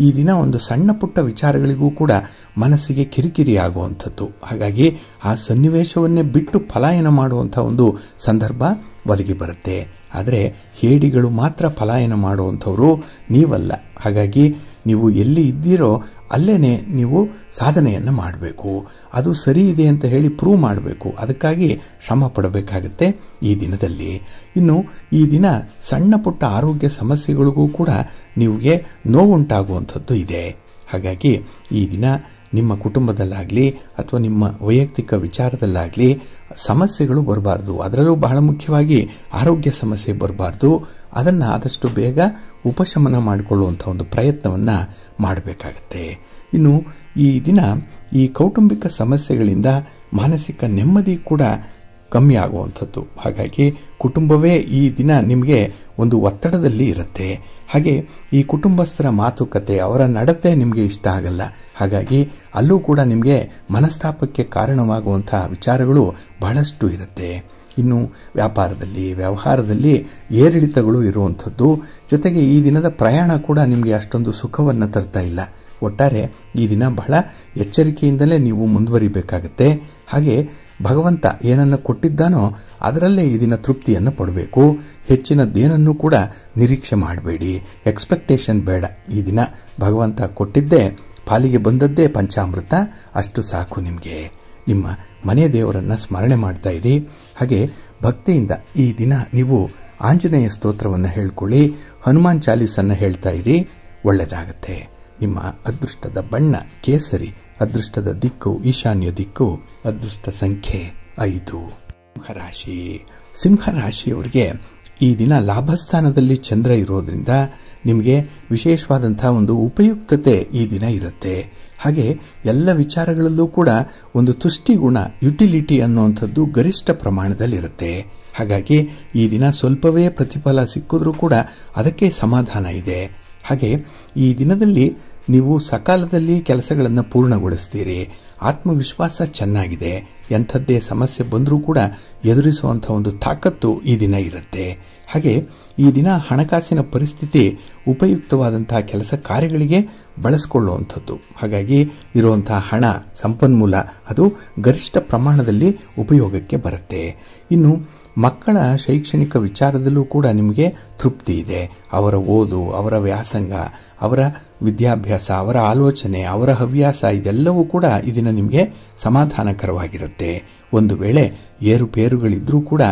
ಈ ದಿನ ಒಂದು ಸಣ್ಣ ಪುಟ್ಟ ವಿಚಾರಗಳಿಗೂ ಕೂಡ ಮನಸ್ಸಿಗೆ ಕಿರಿಕಿರಿ ಆಗುವಂಥದ್ದು. ಹಾಗಾಗಿ ಆ ಸನ್ನಿವೇಶವನ್ನೇ ಬಿಟ್ಟು ಪಲಾಯನ ಮಾಡುವಂಥ ಒಂದು ಸಂದರ್ಭ ಒದಗಿ ಬರುತ್ತೆ. ಆದರೆ ಹೇಡಿಗಳು ಮಾತ್ರ ಪಲಾಯನ ಮಾಡುವಂಥವರು ನೀವಲ್ಲ. ಹಾಗಾಗಿ ನೀವು ಎಲ್ಲಿ ಇದ್ದೀರೋ ಅಲ್ಲೇನೆ ನೀವು ಸಾಧನೆಯನ್ನು ಮಾಡಬೇಕು. ಅದು ಸರಿ ಇದೆ ಅಂತ ಹೇಳಿ ಪ್ರೂವ್ ಮಾಡಬೇಕು. ಅದಕ್ಕಾಗಿ ಶ್ರಮ ಪಡಬೇಕಾಗುತ್ತೆ ಈ ದಿನದಲ್ಲಿ. ಇನ್ನು ಈ ದಿನ ಸಣ್ಣ ಪುಟ್ಟ ಆರೋಗ್ಯ ಸಮಸ್ಯೆಗಳಿಗೂ ಕೂಡ ನಿಮಗೆ ನೋವುಂಟಾಗುವಂಥದ್ದು ಇದೆ. ಹಾಗಾಗಿ ಈ ದಿನ ನಿಮ್ಮ ಕುಟುಂಬದಲ್ಲಾಗಲಿ ಅಥವಾ ನಿಮ್ಮ ವೈಯಕ್ತಿಕ ವಿಚಾರದಲ್ಲಾಗಲಿ ಸಮಸ್ಯೆಗಳು ಬರಬಾರ್ದು. ಅದರಲ್ಲೂ ಬಹಳ ಮುಖ್ಯವಾಗಿ ಆರೋಗ್ಯ ಸಮಸ್ಯೆ ಬರಬಾರ್ದು. ಅದನ್ನು ಆದಷ್ಟು ಬೇಗ ಉಪಶಮನ ಮಾಡಿಕೊಳ್ಳುವಂಥ ಒಂದು ಪ್ರಯತ್ನವನ್ನು ಮಾಡಬೇಕಾಗತ್ತೆ. ಇನ್ನು ಈ ದಿನ ಈ ಕೌಟುಂಬಿಕ ಸಮಸ್ಯೆಗಳಿಂದ ಮಾನಸಿಕ ನೆಮ್ಮದಿ ಕೂಡ ಕಮ್ಮಿ ಆಗುವಂಥದ್ದು. ಹಾಗಾಗಿ ಕುಟುಂಬವೇ ಈ ದಿನ ನಿಮಗೆ ಒಂದು ಒತ್ತಡದಲ್ಲಿ ಇರುತ್ತೆ. ಹಾಗೆ ಈ ಕುಟುಂಬಸ್ಥರ ಮಾತುಕತೆ, ಅವರ ನಡತೆ ನಿಮಗೆ ಇಷ್ಟ ಆಗಲ್ಲ. ಹಾಗಾಗಿ ಅಲ್ಲೂ ಕೂಡ ನಿಮಗೆ ಮನಸ್ತಾಪಕ್ಕೆ ಕಾರಣವಾಗುವಂಥ ವಿಚಾರಗಳು ಬಹಳಷ್ಟು ಇರುತ್ತೆ. ಇನ್ನು ವ್ಯಾಪಾರದಲ್ಲಿ, ವ್ಯವಹಾರದಲ್ಲಿ ಏರಿಳಿತಗಳು ಇರುವಂಥದ್ದು. ಜೊತೆಗೆ ಈ ದಿನದ ಪ್ರಯಾಣ ಕೂಡ ನಿಮಗೆ ಅಷ್ಟೊಂದು ಸುಖವನ್ನು ತರ್ತಾ ಇಲ್ಲ. ಒಟ್ಟಾರೆ ಈ ದಿನ ಬಹಳ ಎಚ್ಚರಿಕೆಯಿಂದಲೇ ನೀವು ಮುಂದುವರಿಬೇಕಾಗತ್ತೆ. ಹಾಗೆ ಭಗವಂತ ಏನನ್ನು ಕೊಟ್ಟಿದ್ದಾನೋ ಅದರಲ್ಲೇ ಈ ದಿನ ತೃಪ್ತಿಯನ್ನು ಪಡಬೇಕು. ಹೆಚ್ಚಿನದ್ದೇನನ್ನೂ ಕೂಡ ನಿರೀಕ್ಷೆ ಮಾಡಬೇಡಿ, ಎಕ್ಸ್ಪೆಕ್ಟೇಷನ್ ಬೇಡ. ಈ ದಿನ ಭಗವಂತ ಕೊಟ್ಟಿದ್ದೇ, ಪಾಲಿಗೆ ಬಂದದ್ದೇ ಪಂಚಾಮೃತ, ಅಷ್ಟು ಸಾಕು ನಿಮಗೆ. ನಿಮ್ಮ ಮನೆ ದೇವರನ್ನು ಸ್ಮರಣೆ ಮಾಡ್ತಾ ಇರಿ. ಹಾಗೆ ಭಕ್ತಿಯಿಂದ ಈ ದಿನ ನೀವು ಆಂಜನೇಯ ಸ್ತೋತ್ರವನ್ನು ಹೇಳ್ಕೊಳ್ಳಿ, ಹನುಮಾನ್ ಚಾಲೀಸನ್ನು ಹೇಳ್ತಾ ಇರಿ, ಒಳ್ಳೆಯದಾಗತ್ತೆ. ನಿಮ್ಮ ಅದೃಷ್ಟದ ಬಣ್ಣ ಕೇಸರಿ, ಅದೃಷ್ಟದ ದಿಕ್ಕು ಈಶಾನ್ಯ ದಿಕ್ಕು, ಅದೃಷ್ಟ ಸಂಖ್ಯೆ 5. ಸಿಂಹರಾಶಿ. ಸಿಂಹರಾಶಿಯವರಿಗೆ ಈ ದಿನ ಲಾಭಸ್ಥಾನದಲ್ಲಿ ಚಂದ್ರ ಇರೋದ್ರಿಂದ ನಿಮಗೆ ವಿಶೇಷವಾದಂಥ ಒಂದು ಉಪಯುಕ್ತತೆ ಈ ದಿನ ಇರುತ್ತೆ. ಹಾಗೆ ಎಲ್ಲ ವಿಚಾರಗಳಲ್ಲೂ ಕೂಡ ಒಂದು ತುಷ್ಟಿಗುಣ, ಯುಟಿಲಿಟಿ ಅನ್ನುವಂಥದ್ದು ಗರಿಷ್ಠ ಪ್ರಮಾಣದಲ್ಲಿರುತ್ತೆ. ಹಾಗಾಗಿ ಈ ದಿನ ಸ್ವಲ್ಪವೇ ಪ್ರತಿಫಲ ಸಿಕ್ಕಿದ್ರೂ ಕೂಡ ಅದಕ್ಕೆ ಸಮಾಧಾನ ಇದೆ. ಹಾಗೆ ಈ ದಿನದಲ್ಲಿ ನೀವು ಸಕಾಲದಲ್ಲಿ ಕೆಲಸಗಳನ್ನು ಪೂರ್ಣಗೊಳಿಸ್ತೀರಿ. ಆತ್ಮವಿಶ್ವಾಸ ಚೆನ್ನಾಗಿದೆ. ಎಂಥದ್ದೇ ಸಮಸ್ಯೆ ಬಂದರೂ ಕೂಡ ಎದುರಿಸುವಂಥ ಒಂದು ತಾಕತ್ತು ಈ ದಿನ ಇರುತ್ತೆ. ಹಾಗೆ ಈ ದಿನ ಹಣಕಾಸಿನ ಪರಿಸ್ಥಿತಿ ಉಪಯುಕ್ತವಾದಂಥ ಕೆಲಸ ಕಾರ್ಯಗಳಿಗೆ ಬಳಸಿಕೊಳ್ಳುವಂಥದ್ದು. ಹಾಗಾಗಿ ಇರುವಂಥ ಹಣ, ಸಂಪನ್ಮೂಲ ಅದು ಗರಿಷ್ಠ ಪ್ರಮಾಣದಲ್ಲಿ ಉಪಯೋಗಕ್ಕೆ ಬರುತ್ತೆ. ಇನ್ನು ಮಕ್ಕಳ ಶೈಕ್ಷಣಿಕ ವಿಚಾರದಲ್ಲೂ ಕೂಡ ನಿಮಗೆ ತೃಪ್ತಿ ಇದೆ. ಅವರ ಓದು, ಅವರ ವ್ಯಾಸಂಗ, ಅವರ ವಿದ್ಯಾಭ್ಯಾಸ, ಅವರ ಆಲೋಚನೆ, ಅವರ ಹವ್ಯಾಸ ಇದೆಲ್ಲವೂ ಕೂಡ ಇದನ್ನು ನಿಮಗೆ ಸಮಾಧಾನಕರವಾಗಿರುತ್ತೆ. ಒಂದು ವೇಳೆ ಏರುಪೇರುಗಳಿದ್ರೂ ಕೂಡ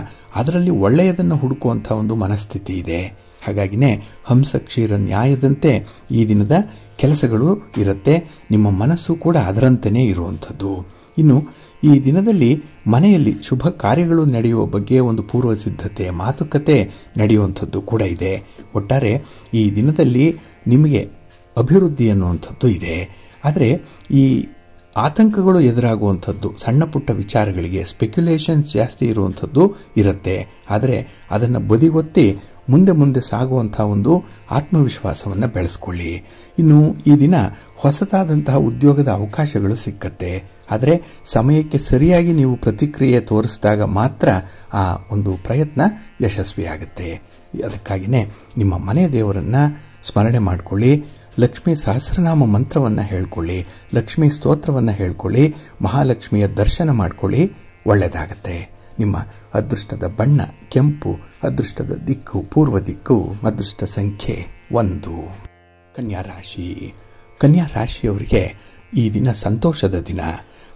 ಅದರಲ್ಲಿ ಒಳ್ಳೆಯದನ್ನು ಹುಡುಕುವಂಥ ಒಂದು ಮನಸ್ಥಿತಿ ಇದೆ. ಹಾಗಾಗಿನೇ ಹಂಸ ಕ್ಷೀರ ನ್ಯಾಯದಂತೆ ಈ ದಿನದ ಕೆಲಸಗಳು ಇರುತ್ತೆ. ನಿಮ್ಮ ಮನಸ್ಸು ಕೂಡ ಅದರಂತೆಯೇ ಇರುವಂಥದ್ದು. ಇನ್ನು ಈ ದಿನದಲ್ಲಿ ಮನೆಯಲ್ಲಿ ಶುಭ ಕಾರ್ಯಗಳು ನಡೆಯುವ ಬಗ್ಗೆ ಒಂದು ಪೂರ್ವ ಸಿದ್ಧತೆ, ಮಾತುಕತೆ ನಡೆಯುವಂಥದ್ದು ಕೂಡ ಇದೆ. ಒಟ್ಟಾರೆ ಈ ದಿನದಲ್ಲಿ ನಿಮಗೆ ಅಭಿವೃದ್ಧಿ ಅನ್ನುವಂಥದ್ದು ಇದೆ. ಆದರೆ ಈ ಆತಂಕಗಳು ಎದುರಾಗುವಂಥದ್ದು, ಸಣ್ಣ ಪುಟ್ಟ ವಿಚಾರಗಳಿಗೆ ಸ್ಪೆಕ್ಯುಲೇಷನ್ಸ್ ಜಾಸ್ತಿ ಇರುವಂಥದ್ದು ಇರುತ್ತೆ. ಆದರೆ ಅದನ್ನು ಬದಿಗೊತ್ತಿ ಮುಂದೆ ಸಾಗುವಂಥ ಒಂದು ಆತ್ಮವಿಶ್ವಾಸವನ್ನು ಬೆಳೆಸ್ಕೊಳ್ಳಿ. ಇನ್ನು ಈ ದಿನ ಹೊಸದಾದಂತಹ ಉದ್ಯೋಗದ ಅವಕಾಶಗಳು ಸಿಕ್ಕತ್ತೆ. ಆದರೆ ಸಮಯಕ್ಕೆ ಸರಿಯಾಗಿ ನೀವು ಪ್ರತಿಕ್ರಿಯೆ ತೋರಿಸಿದಾಗ ಮಾತ್ರ ಆ ಒಂದು ಪ್ರಯತ್ನ ಯಶಸ್ವಿಯಾಗುತ್ತೆ. ಅದಕ್ಕಾಗಿಯೇ ನಿಮ್ಮ ಮನೆ ದೇವರನ್ನು ಸ್ಮರಣೆ ಮಾಡಿಕೊಳ್ಳಿ, ಲಕ್ಷ್ಮೀ ಸಹಸ್ರನಾಮ ಮಂತ್ರವನ್ನು ಹೇಳ್ಕೊಳ್ಳಿ, ಲಕ್ಷ್ಮೀ ಸ್ತೋತ್ರವನ್ನು ಹೇಳ್ಕೊಳ್ಳಿ, ಮಹಾಲಕ್ಷ್ಮಿಯ ದರ್ಶನ ಮಾಡಿಕೊಳ್ಳಿ, ಒಳ್ಳೆಯದಾಗತ್ತೆ. ನಿಮ್ಮ ಅದೃಷ್ಟದ ಬಣ್ಣ ಕೆಂಪು, ಅದೃಷ್ಟದ ದಿಕ್ಕು ಪೂರ್ವ ದಿಕ್ಕು, ಅದೃಷ್ಟ ಸಂಖ್ಯೆ 1. ಕನ್ಯಾ ರಾಶಿ. ಕನ್ಯಾ ರಾಶಿಯವರಿಗೆ ಈ ದಿನ ಸಂತೋಷದ ದಿನ.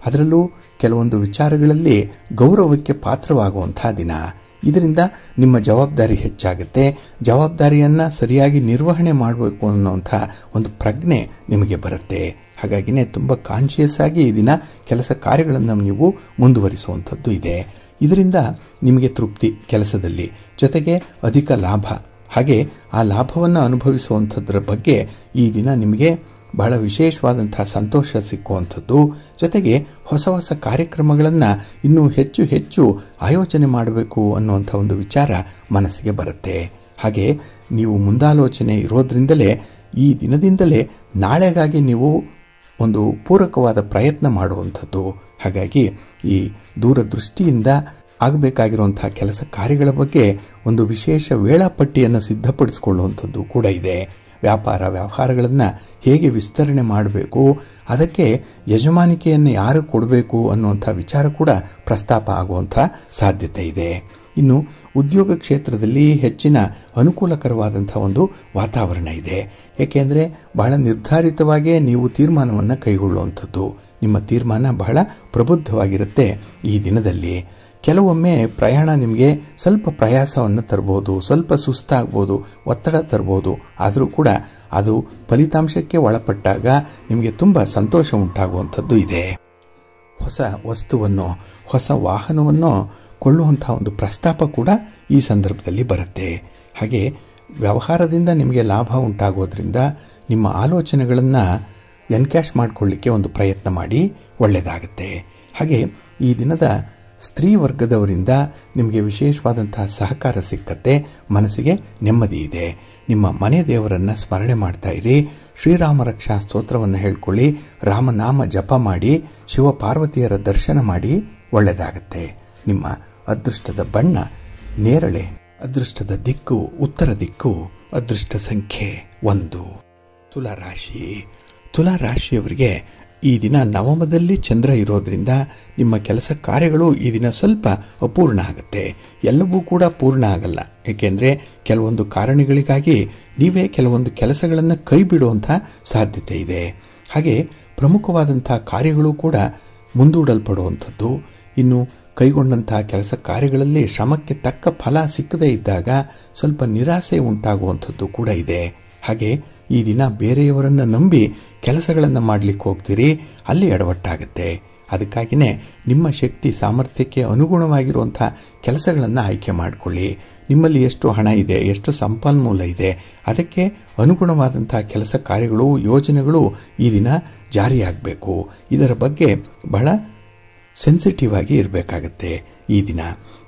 ಅದರಲ್ಲೂ ಕೆಲವೊಂದು ವಿಚಾರಗಳಲ್ಲಿ ಗೌರವಕ್ಕೆ ಪಾತ್ರವಾಗುವಂಥ ದಿನ. ಇದರಿಂದ ನಿಮ್ಮ ಜವಾಬ್ದಾರಿ ಹೆಚ್ಚಾಗುತ್ತೆ. ಜವಾಬ್ದಾರಿಯನ್ನು ಸರಿಯಾಗಿ ನಿರ್ವಹಣೆ ಮಾಡಬೇಕು ಅನ್ನುವಂಥ ಒಂದು ಪ್ರಜ್ಞೆ ನಿಮಗೆ ಬರುತ್ತೆ. ಹಾಗಾಗಿನೇ ತುಂಬ ಕಾನ್ಷಿಯಸ್ ಆಗಿ ಈ ದಿನ ಕೆಲಸ ಕಾರ್ಯಗಳನ್ನು ನೀವು ಮುಂದುವರಿಸುವಂಥದ್ದು ಇದೆ. ಇದರಿಂದ ನಿಮಗೆ ತೃಪ್ತಿ ಕೆಲಸದಲ್ಲಿ, ಜೊತೆಗೆ ಅಧಿಕ ಲಾಭ. ಹಾಗೆ ಆ ಲಾಭವನ್ನು ಅನುಭವಿಸುವಂಥದ್ರ ಬಗ್ಗೆ ಈ ದಿನ ನಿಮಗೆ ಬಹಳ ವಿಶೇಷವಾದಂಥ ಸಂತೋಷ ಸಿಕ್ಕುವಂಥದ್ದು. ಜೊತೆಗೆ ಹೊಸ ಕಾರ್ಯಕ್ರಮಗಳನ್ನು ಇನ್ನೂ ಹೆಚ್ಚು ಆಯೋಜನೆ ಮಾಡಬೇಕು ಅನ್ನುವಂಥ ಒಂದು ವಿಚಾರ ಮನಸ್ಸಿಗೆ ಬರುತ್ತೆ. ಹಾಗೆ ನೀವು ಮುಂದಾಲೋಚನೆ ಇರೋದ್ರಿಂದಲೇ ಈ ದಿನದಿಂದಲೇ ನಾಳೆಗಾಗಿ ನೀವು ಒಂದು ಪೂರಕವಾದ ಪ್ರಯತ್ನ ಮಾಡುವಂಥದ್ದು. ಹಾಗಾಗಿ ಈ ದೂರದೃಷ್ಟಿಯಿಂದ ಆಗಬೇಕಾಗಿರುವಂಥ ಕೆಲಸ ಕಾರ್ಯಗಳ ಬಗ್ಗೆ ಒಂದು ವಿಶೇಷ ವೇಳಾಪಟ್ಟಿಯನ್ನು ಸಿದ್ಧಪಡಿಸಿಕೊಳ್ಳುವಂಥದ್ದು ಕೂಡ ಇದೆ. ವ್ಯವಹಾರಗಳನ್ನು ಹೇಗೆ ವಿಸ್ತರಣೆ ಮಾಡಬೇಕು, ಅದಕ್ಕೆ ಯಜಮಾನಿಕೆಯನ್ನು ಯಾರು ಕೊಡಬೇಕು ಅನ್ನುವಂಥ ವಿಚಾರ ಕೂಡ ಪ್ರಸ್ತಾಪ ಆಗುವಂಥ ಸಾಧ್ಯತೆ ಇದೆ. ಇನ್ನು ಉದ್ಯೋಗ ಕ್ಷೇತ್ರದಲ್ಲಿ ಹೆಚ್ಚಿನ ಅನುಕೂಲಕರವಾದಂಥ ಒಂದು ವಾತಾವರಣ ಇದೆ. ಏಕೆಂದರೆ ಬಹಳ ನಿರ್ಧಾರಿತವಾಗಿ ನೀವು ತೀರ್ಮಾನವನ್ನು ಕೈಗೊಳ್ಳುವಂಥದ್ದು. ನಿಮ್ಮ ತೀರ್ಮಾನ ಬಹಳ ಪ್ರಬುದ್ಧವಾಗಿರುತ್ತೆ ಈ ದಿನದಲ್ಲಿ. ಕೆಲವೊಮ್ಮೆ ಪ್ರಯಾಣ ನಿಮಗೆ ಸ್ವಲ್ಪ ಪ್ರಯಾಸವನ್ನು ತರಬಹುದು, ಸ್ವಲ್ಪ ಸುಸ್ತಾಗ್ಬೋದು, ಒತ್ತಡ ತರಬಹುದು. ಆದರೂ ಕೂಡ ಅದು ಫಲಿತಾಂಶಕ್ಕೆ ಒಳಪಟ್ಟಾಗ ನಿಮಗೆ ತುಂಬ ಸಂತೋಷ ಉಂಟಾಗುವಂಥದ್ದು ಇದೆ. ಹೊಸ ವಸ್ತುವನ್ನು, ಹೊಸ ವಾಹನವನ್ನು ಕೊಳ್ಳುವಂಥ ಒಂದು ಪ್ರಸ್ತಾಪ ಕೂಡ ಈ ಸಂದರ್ಭದಲ್ಲಿ ಬರುತ್ತೆ. ಹಾಗೆ ವ್ಯವಹಾರದಿಂದ ನಿಮಗೆ ಲಾಭ ಉಂಟಾಗೋದ್ರಿಂದ ನಿಮ್ಮ ಆಲೋಚನೆಗಳನ್ನು ಎನ್ಕ್ಯಾಶ್ ಮಾಡಿಕೊಳ್ಳಿಕ್ಕೆ ಒಂದು ಪ್ರಯತ್ನ ಮಾಡಿ, ಒಳ್ಳೆಯದಾಗುತ್ತೆ. ಹಾಗೆ ಈ ದಿನದ ಸ್ತ್ರೀ ವರ್ಗದವರಿಂದ ನಿಮಗೆ ವಿಶೇಷವಾದಂತಹ ಸಹಕಾರ ಸಿಕ್ಕತ್ತೆ. ಮನಸ್ಸಿಗೆ ನೆಮ್ಮದಿ ಇದೆ. ನಿಮ್ಮ ಮನೆ ದೇವರನ್ನು ಸ್ಮರಣೆ ಮಾಡ್ತಾ ಇರಿ. ಶ್ರೀರಾಮ ರಕ್ಷಾ ಸ್ತೋತ್ರವನ್ನು ಹೇಳ್ಕೊಳ್ಳಿ. ರಾಮನಾಮ ಜಪ ಮಾಡಿ, ಶಿವಪಾರ್ವತಿಯರ ದರ್ಶನ ಮಾಡಿ, ಒಳ್ಳೆಯದಾಗುತ್ತೆ. ನಿಮ್ಮ ಅದೃಷ್ಟದ ಬಣ್ಣ ನೇರಳೆ, ಅದೃಷ್ಟದ ದಿಕ್ಕು ಉತ್ತರ ದಿಕ್ಕು, ಅದೃಷ್ಟ ಸಂಖ್ಯೆ 1. ತುಲಾರಾಶಿ. ತುಲಾರಾಶಿಯವರಿಗೆ ಈ ದಿನ ನವಮದಲ್ಲಿ ಚಂದ್ರ ಇರೋದ್ರಿಂದ ನಿಮ್ಮ ಕೆಲಸ ಕಾರ್ಯಗಳು ಈ ದಿನ ಸ್ವಲ್ಪ ಅಪೂರ್ಣ ಆಗುತ್ತೆ. ಎಲ್ಲವೂ ಕೂಡ ಪೂರ್ಣ ಆಗಲ್ಲ. ಏಕೆಂದರೆ ಕೆಲವೊಂದು ಕಾರಣಗಳಿಗಾಗಿ ನೀವೇ ಕೆಲವೊಂದು ಕೆಲಸಗಳನ್ನು ಕೈ ಬಿಡುವಂಥ ಸಾಧ್ಯತೆ ಇದೆ. ಹಾಗೆ ಪ್ರಮುಖವಾದಂಥ ಕಾರ್ಯಗಳು ಕೂಡ ಮುಂದೂಡಲ್ಪಡುವಂಥದ್ದು. ಇನ್ನು ಕೈಗೊಂಡಂಥ ಕೆಲಸ ಕಾರ್ಯಗಳಲ್ಲಿ ಶ್ರಮಕ್ಕೆ ತಕ್ಕ ಫಲ ಸಿಕ್ಕದೇ ಇದ್ದಾಗ ಸ್ವಲ್ಪ ನಿರಾಸೆ ಉಂಟಾಗುವಂಥದ್ದು ಕೂಡ ಇದೆ. ಹಾಗೆ ಈ ದಿನ ಬೇರೆಯವರನ್ನು ನಂಬಿ ಕೆಲಸಗಳನ್ನು ಮಾಡಲಿಕ್ಕೆ ಹೋಗ್ತೀರಿ, ಅಲ್ಲಿ ಎಡವಟ್ಟಾಗುತ್ತೆ. ಅದಕ್ಕಾಗಿಯೇ ನಿಮ್ಮ ಶಕ್ತಿ ಸಾಮರ್ಥ್ಯಕ್ಕೆ ಅನುಗುಣವಾಗಿರುವಂಥ ಕೆಲಸಗಳನ್ನು ಆಯ್ಕೆ ಮಾಡಿಕೊಳ್ಳಿ. ನಿಮ್ಮಲ್ಲಿ ಎಷ್ಟು ಹಣ ಇದೆ, ಎಷ್ಟು ಸಂಪನ್ಮೂಲ ಇದೆ, ಅದಕ್ಕೆ ಅನುಗುಣವಾದಂಥ ಕೆಲಸ ಕಾರ್ಯಗಳು, ಯೋಜನೆಗಳು ಈ ದಿನ ಜಾರಿಯಾಗಬೇಕು. ಇದರ ಬಗ್ಗೆ ಬಹಳ ಸೆನ್ಸಿಟಿವ್ ಆಗಿ ಇರಬೇಕಾಗತ್ತೆ ಈ ದಿನ.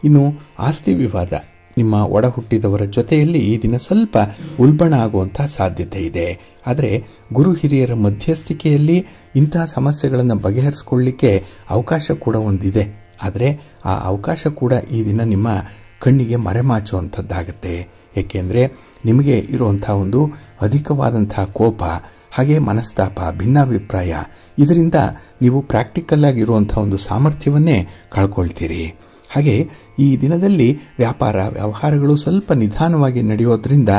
ಇನ್ನು ಆಸ್ತಿ ವಿವಾದ, ನಿಮ್ಮ ಒಡ ಹುಟ್ಟಿದವರ ಜೊತೆಯಲ್ಲಿ ಈ ದಿನ ಸ್ವಲ್ಪ ಉಲ್ಬಣ ಆಗುವಂಥ ಸಾಧ್ಯತೆ ಇದೆ. ಆದರೆ ಗುರು ಹಿರಿಯರ ಮಧ್ಯಸ್ಥಿಕೆಯಲ್ಲಿ ಇಂತಹ ಸಮಸ್ಯೆಗಳನ್ನು ಬಗೆಹರಿಸಿಕೊಳ್ಳಲಿಕ್ಕೆ ಅವಕಾಶ ಕೂಡ ಒಂದಿದೆ. ಆದರೆ ಆ ಅವಕಾಶ ಕೂಡ ಈ ದಿನ ನಿಮ್ಮ ಕಣ್ಣಿಗೆ ಮರೆಮಾಚುವಂಥದ್ದಾಗತ್ತೆ. ಏಕೆಂದರೆ ನಿಮಗೆ ಇರುವಂಥ ಒಂದು ಅಧಿಕವಾದಂಥ ಕೋಪ, ಹಾಗೆ ಮನಸ್ತಾಪ, ಭಿನ್ನಾಭಿಪ್ರಾಯ, ಇದರಿಂದ ನೀವು ಪ್ರಾಕ್ಟಿಕಲ್ ಆಗಿರುವಂಥ ಒಂದು ಸಾಮರ್ಥ್ಯವನ್ನೇ ಕಳ್ಕೊಳ್ತೀರಿ. ಹಾಗೆ ಈ ದಿನದಲ್ಲಿ ವ್ಯವಹಾರಗಳು ಸ್ವಲ್ಪ ನಿಧಾನವಾಗಿ ನಡೆಯೋದ್ರಿಂದ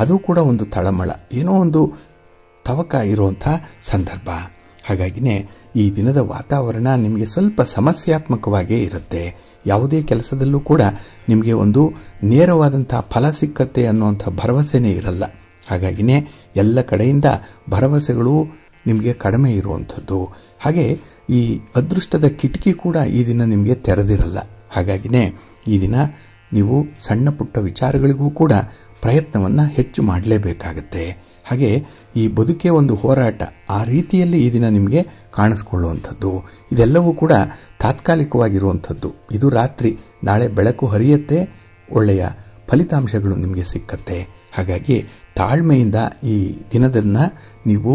ಅದು ಕೂಡ ಒಂದು ತಳಮಳ, ಏನೋ ಒಂದು ತವಕ ಇರುವಂಥ ಸಂದರ್ಭ. ಹಾಗಾಗಿನೇ ಈ ದಿನದ ವಾತಾವರಣ ನಿಮಗೆ ಸ್ವಲ್ಪ ಸಮಸ್ಯಾತ್ಮಕವಾಗೇ ಇರುತ್ತೆ. ಯಾವುದೇ ಕೆಲಸದಲ್ಲೂ ಕೂಡ ನಿಮಗೆ ಒಂದು ನೇರವಾದಂಥ ಫಲ ಸಿಕ್ಕತ್ತೆ ಅನ್ನುವಂಥ ಭರವಸೆನೇ ಇರಲ್ಲ. ಹಾಗಾಗಿನೇ ಎಲ್ಲ ಕಡೆಯಿಂದ ಭರವಸೆಗಳು ನಿಮಗೆ ಕಡಿಮೆ ಇರುವಂಥದ್ದು. ಹಾಗೆ ಈ ಅದೃಷ್ಟದ ಕಿಟಕಿ ಕೂಡ ಈ ದಿನ ನಿಮಗೆ ತೆರೆದಿರಲ್ಲ. ಹಾಗಾಗಿನೇ ಈ ದಿನ ನೀವು ಸಣ್ಣ ಪುಟ್ಟ ವಿಚಾರಗಳಿಗೂ ಕೂಡ ಪ್ರಯತ್ನವನ್ನು ಹೆಚ್ಚು ಮಾಡಲೇಬೇಕಾಗತ್ತೆ. ಹಾಗೆ ಈ ಬದುಕೆ ಒಂದು ಹೋರಾಟ, ಆ ರೀತಿಯಲ್ಲಿ ಈ ದಿನ ನಿಮಗೆ ಕಾಣಿಸ್ಕೊಳ್ಳುವಂಥದ್ದು. ಇದೆಲ್ಲವೂ ಕೂಡ ತಾತ್ಕಾಲಿಕವಾಗಿರುವಂಥದ್ದು. ಇದು ರಾತ್ರಿ, ನಾಳೆ ಬೆಳಕು ಹರಿಯತ್ತೆ, ಒಳ್ಳೆಯ ಫಲಿತಾಂಶಗಳು ನಿಮಗೆ ಸಿಕ್ಕತ್ತೆ. ಹಾಗಾಗಿ ತಾಳ್ಮೆಯಿಂದ ಈ ದಿನದನ್ನು ನೀವು